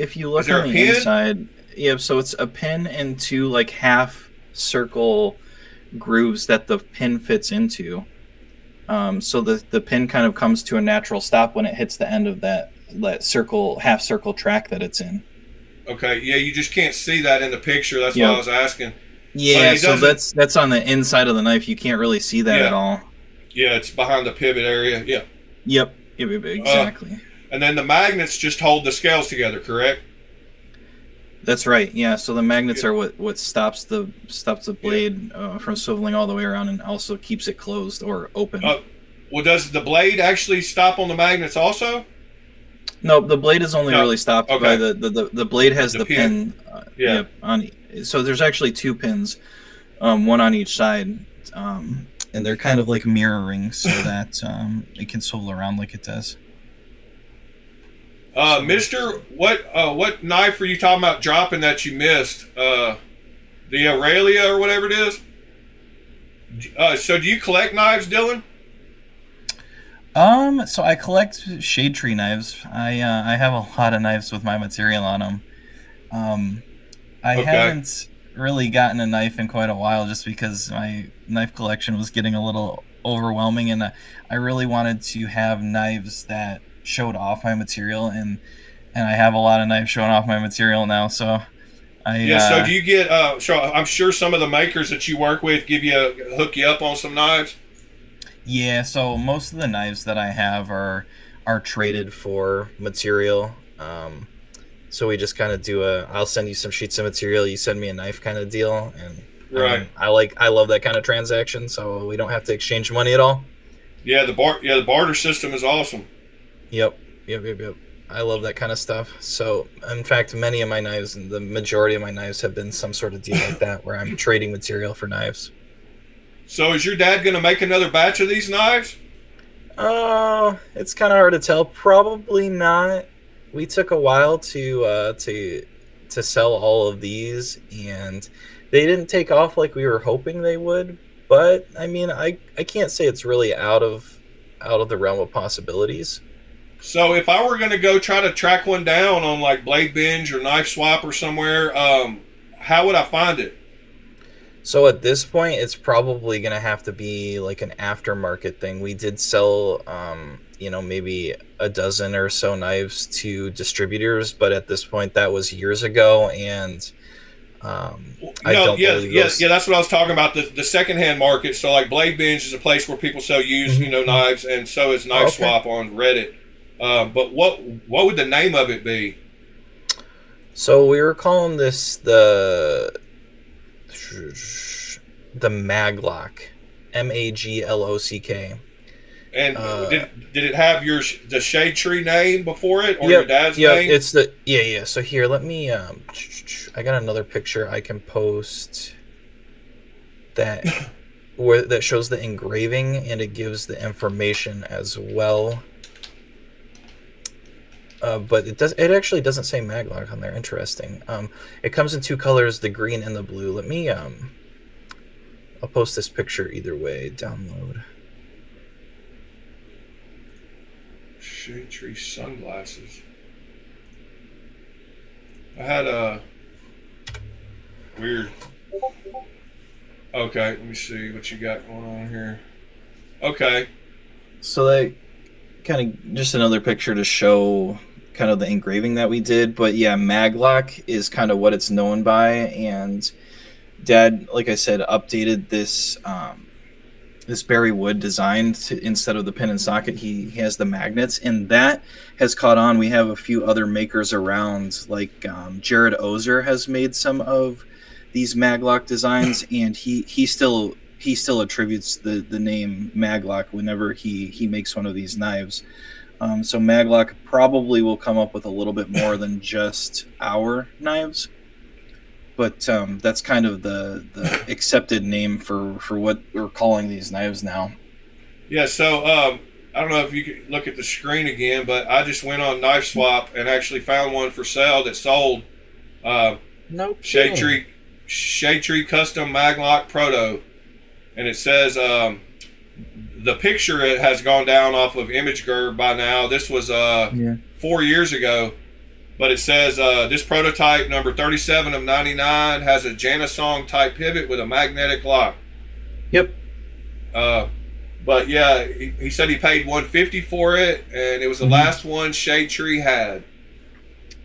if you look there on a the pin? inside, yeah, so it's a pin and two like half circle grooves that the pin fits into. So the pin kind of comes to a natural stop when it hits the end of that half circle track that it's in. Okay, yeah, you just can't see that in the picture. That's Yep. why I was asking. Yeah, he so doesn't- that's on the inside of the knife. You can't really see that Yeah. at all. Yeah, it's behind the pivot area. Yeah, Yep, exactly. and then the magnets just hold the scales together, correct? That's right. Yeah, so the magnets are what stops the blade from swiveling all the way around and also keeps it closed or open. Well, does the blade actually stop on the magnets also? No, the blade is only No. really stopped Okay. by the blade has The the pin. pin. Yeah. Yep, so there's actually two pins, one on each side, and they're kind of like mirroring so that it can swivel around like it does. Mister, what knife were you talking about dropping that you missed? The Aurelia or whatever it is. So do you collect knives, Dylan? So I collect shade tree knives. I have a lot of knives with my material on them. I Okay. haven't really gotten a knife in quite a while just because my knife collection was getting a little overwhelming, and I really wanted to have knives that showed off my material, and I have a lot of knives showing off my material now. So So do you get? So I'm sure some of the makers that you work with hook you up on some knives. Yeah, so most of the knives that I have are traded for material. So we just kind of do I'll send you some sheets of material, you send me a knife kind of deal, and Right. I love that kind of transaction, so we don't have to exchange money at all. Yeah, the barter system is awesome. Yep. I love that kind of stuff. So, in fact, many of my knives, and the majority of my knives, have been some sort of deal like that, where I'm trading material for knives. So is your dad going to make another batch of these knives? It's kind of hard to tell. Probably not. We took a while to sell all of these, and they didn't take off like we were hoping they would. But I mean, I can't say it's really out of the realm of possibilities. So if I were going to go try to track one down on like Blade Binge or Knife Swap or somewhere, how would I find it? So at this point, it's probably going to have to be like an aftermarket thing. We did sell, maybe a dozen or so knives to distributors, but at this point, that was years ago, and I don't believe those. That's what I was talking about. The secondhand market. So like Blade Binge is a place where people sell used, knives, and so is Knife Swap on Reddit. But what would the name of it be? So we were calling this the Maglock, Maglock. And did it have the shade tree name before it, or Yep, your dad's yeah, name? it's the yeah. So here, let me. I got another picture I can post that that shows the engraving, and it gives the information as well. But it actually doesn't say Maglock on there. Interesting. It comes in two colors, the green and the blue. Let me I'll post this picture either way. Download. Shade tree sunglasses. I had a weird. Okay, let me see what you got going on here. Okay. So that kind of just another picture to show kind of the engraving that we did, but yeah, Maglock is kind of what it's known by, and Dad, like I said, updated this this berry wood design instead of the pin and socket. He has the magnets, and that has caught on. We have a few other makers around, like Jared Ozer has made some of these maglock designs, and he still attributes the name maglock whenever he makes one of these knives. So maglock probably will come up with a little bit more than just our knives, but that's kind of the accepted name for what we're calling these knives now. Yeah, so I don't know if you could look at the screen again, but I just went on Knife Swap and actually found one for sale that sold Shade Tree Custom Maglock Proto, and it says the picture it has gone down off of ImageGur by now. This was 4 years ago. But it says this prototype, number 37 of 99, has a Janasong type pivot with a magnetic lock. Yep. But yeah, he said he paid $150 for it, and it was the last one Shade Tree had.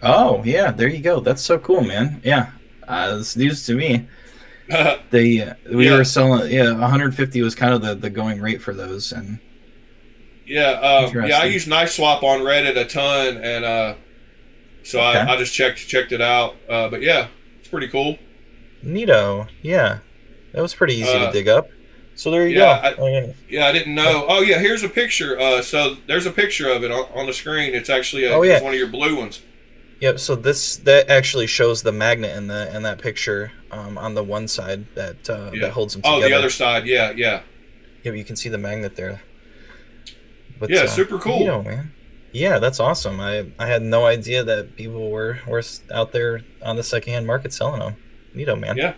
Oh yeah, there you go. That's so cool, man. Yeah, it's news to me. We were selling 150 was kind of the going rate for those, and I use Knife Swap on Reddit a ton, and so okay. I just checked it out. But yeah, it's pretty cool. Neato. Yeah, that was pretty easy to dig up. So there you go. I didn't know. Oh yeah, here's a picture. So there's a picture of it on the screen. It's actually it's one of your blue ones. Yep. So that actually shows the magnet in that picture on the one side that holds them together. Oh, the other side. Yeah. Yeah, but you can see the magnet there. But, yeah, super cool. You know, man. Yeah, that's awesome. I had no idea that people were out there on the secondhand market selling them. Neato, man. Yeah.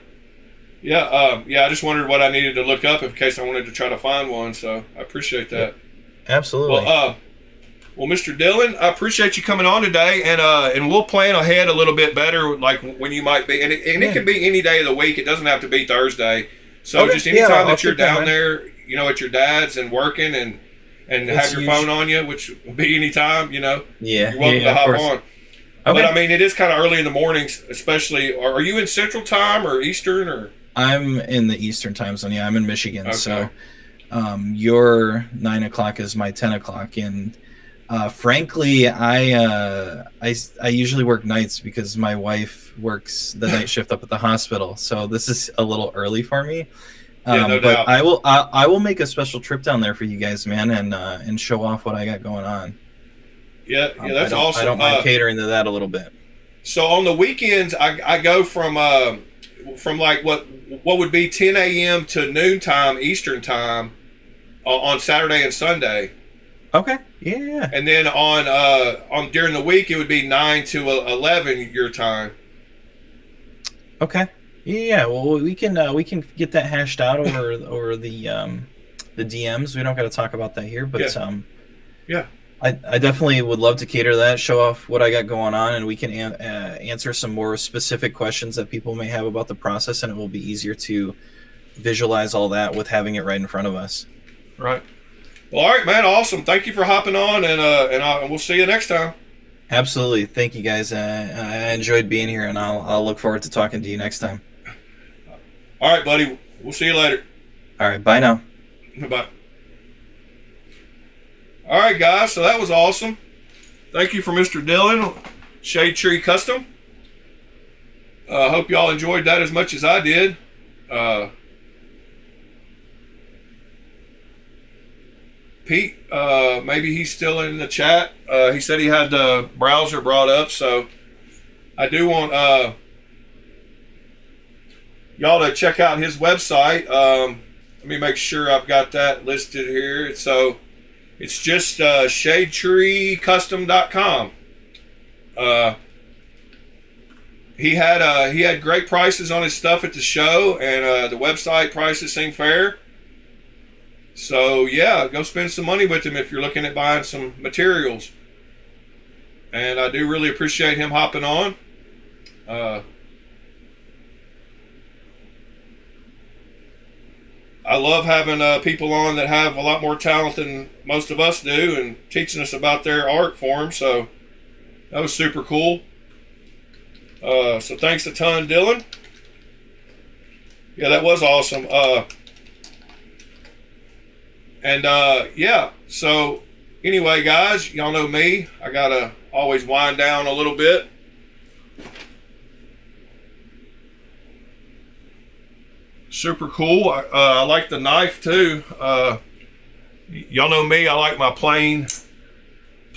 I just wondered what I needed to look up in case I wanted to try to find one. So I appreciate that. Absolutely. Well, Mr. Dillon, I appreciate you coming on today, and we'll plan ahead a little bit better, like when you might be, and it can be any day of the week. It doesn't have to be Thursday. So just anytime that you're down there, at your dad's and working and have your phone on you, which will be any time, you're welcome to hop on. Okay. But I mean, it is kind of early in the mornings, especially. Are you in Central Time or Eastern or? I'm in the Eastern Time zone. Yeah, I'm in Michigan. Okay. So, your 9 o'clock is my 10 o'clock, and frankly, I usually work nights because my wife works the night shift up at the hospital. So this is a little early for me. No doubt. I will make a special trip down there for you guys, man, and show off what I got going on. Yeah, that's awesome. I don't mind catering to that a little bit. So on the weekends, I go from like what would be 10 a.m. to noon time Eastern time on Saturday and Sunday. Okay. Yeah. And then on during the week it would be 9 to 11 your time. Okay. Yeah, well, we can get that hashed out over the DMs. We don't got to talk about that here, but I definitely would love to cater to that, show off what I got going on, and we can answer some more specific questions that people may have about the process, and it will be easier to visualize all that with having it right in front of us. Right. Well, all right, man. Awesome. Thank you for hopping on, and we'll see you next time. Absolutely. Thank you, guys. I enjoyed being here, and I'll look forward to talking to you next time. All right, buddy. We'll see you later. All right. Bye now. Bye. All right, guys. So that was awesome. Thank you for Mr. Dillon, Shade Tree Custom. Hope y'all enjoyed that as much as I did. Pete, maybe he's still in the chat. He said he had the browser brought up, so I do want y'all to check out his website. Let me make sure I've got that listed here. So it's just shadetreecustom.com. He had great prices on his stuff at the show, and the website prices seem fair. So yeah, go spend some money with him if you're looking at buying some materials. And I do really appreciate him hopping on. I love having people on that have a lot more talent than most of us do and teaching us about their art form. So that was super cool. So thanks a ton, Dylan. Yeah, that was awesome. Yeah, so anyway, guys, y'all know me. I gotta always wind down a little bit. Super cool. I like the knife too. Y'all know me. I like my plain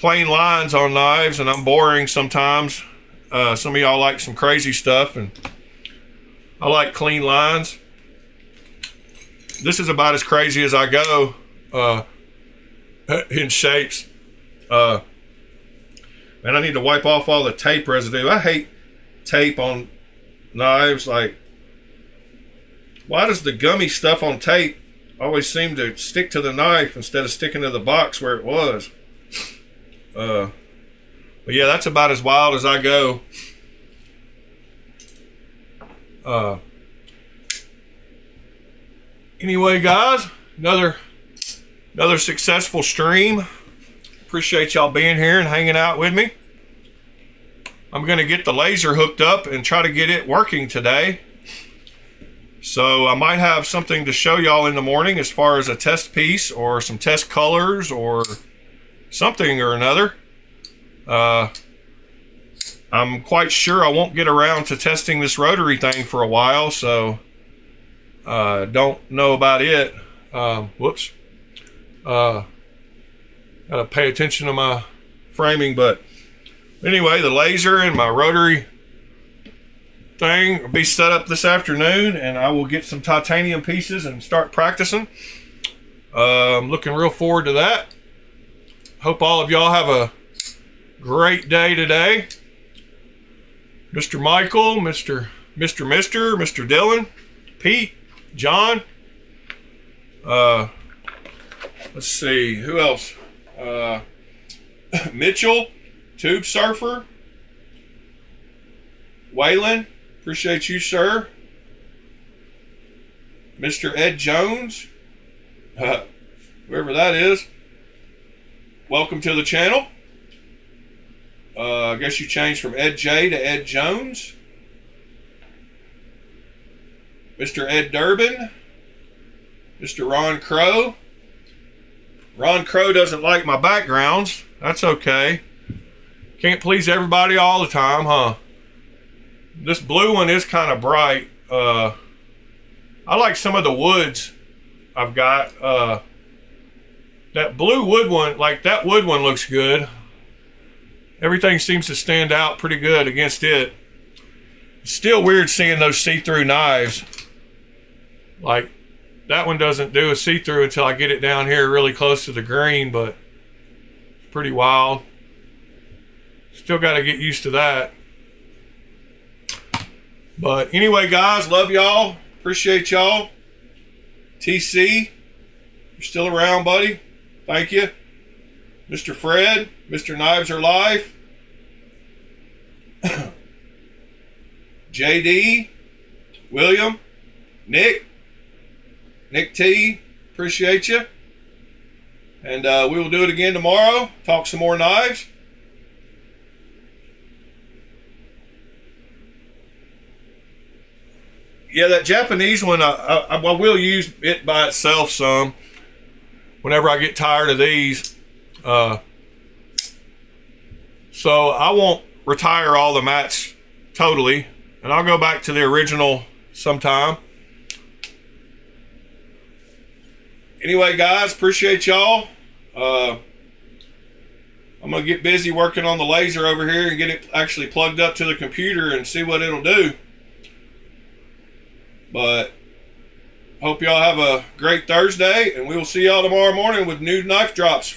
lines on knives, and I'm boring sometimes. Some of y'all like some crazy stuff, and I like clean lines. This is about as crazy as I go in shapes. Man, I need to wipe off all the tape residue. I hate tape on knives. Like, why does the gummy stuff on tape always seem to stick to the knife instead of sticking to the box where it was? But yeah, that's about as wild as I go. Anyway, guys, another successful stream. Appreciate y'all being here and hanging out with me. I'm gonna get the laser hooked up and try to get it working today. So I might have something to show y'all in the morning as far as a test piece or some test colors or something or another. I'm quite sure I won't get around to testing this rotary thing for a while, so don't know about it. Whoops. Gotta pay attention to my framing, but anyway, the laser and my rotary thing will be set up this afternoon, and I will get some titanium pieces and start practicing. I'm looking real forward to that. Hope all of y'all have a great day today. Mr. Michael, Mr. Dylan, Pete, John. Let's see, who else? Mitchell, Tube Surfer, Waylon, appreciate you, sir. Mr. Ed Jones, whoever that is, welcome to the channel. I guess you changed from Ed J to Ed Jones. Mr. Ed Durbin, Mr. Ron Crow. Ron Crow doesn't like my backgrounds. That's okay. Can't please everybody all the time, huh? This blue one is kind of bright. I like some of the woods I've got. That blue wood one, like that wood one looks good. Everything seems to stand out pretty good against it. It's still weird seeing those see-through knives. Like, that one doesn't do a see-through until I get it down here really close to the green, but it's pretty wild. Still got to get used to that. But anyway, guys, love y'all. Appreciate y'all. TC, you're still around, buddy. Thank you. Mr. Fred, Mr. Knives Are Life. JD, William, Nick T, appreciate you. And we will do it again tomorrow. Talk some more knives. Yeah, that Japanese one, I will use it by itself some whenever I get tired of these. So I won't retire all the mats totally, and I'll go back to the original sometime. Anyway, guys, appreciate y'all. I'm gonna get busy working on the laser over here and get it actually plugged up to the computer and see what it'll do. But hope y'all have a great Thursday, and we will see y'all tomorrow morning with new knife drops.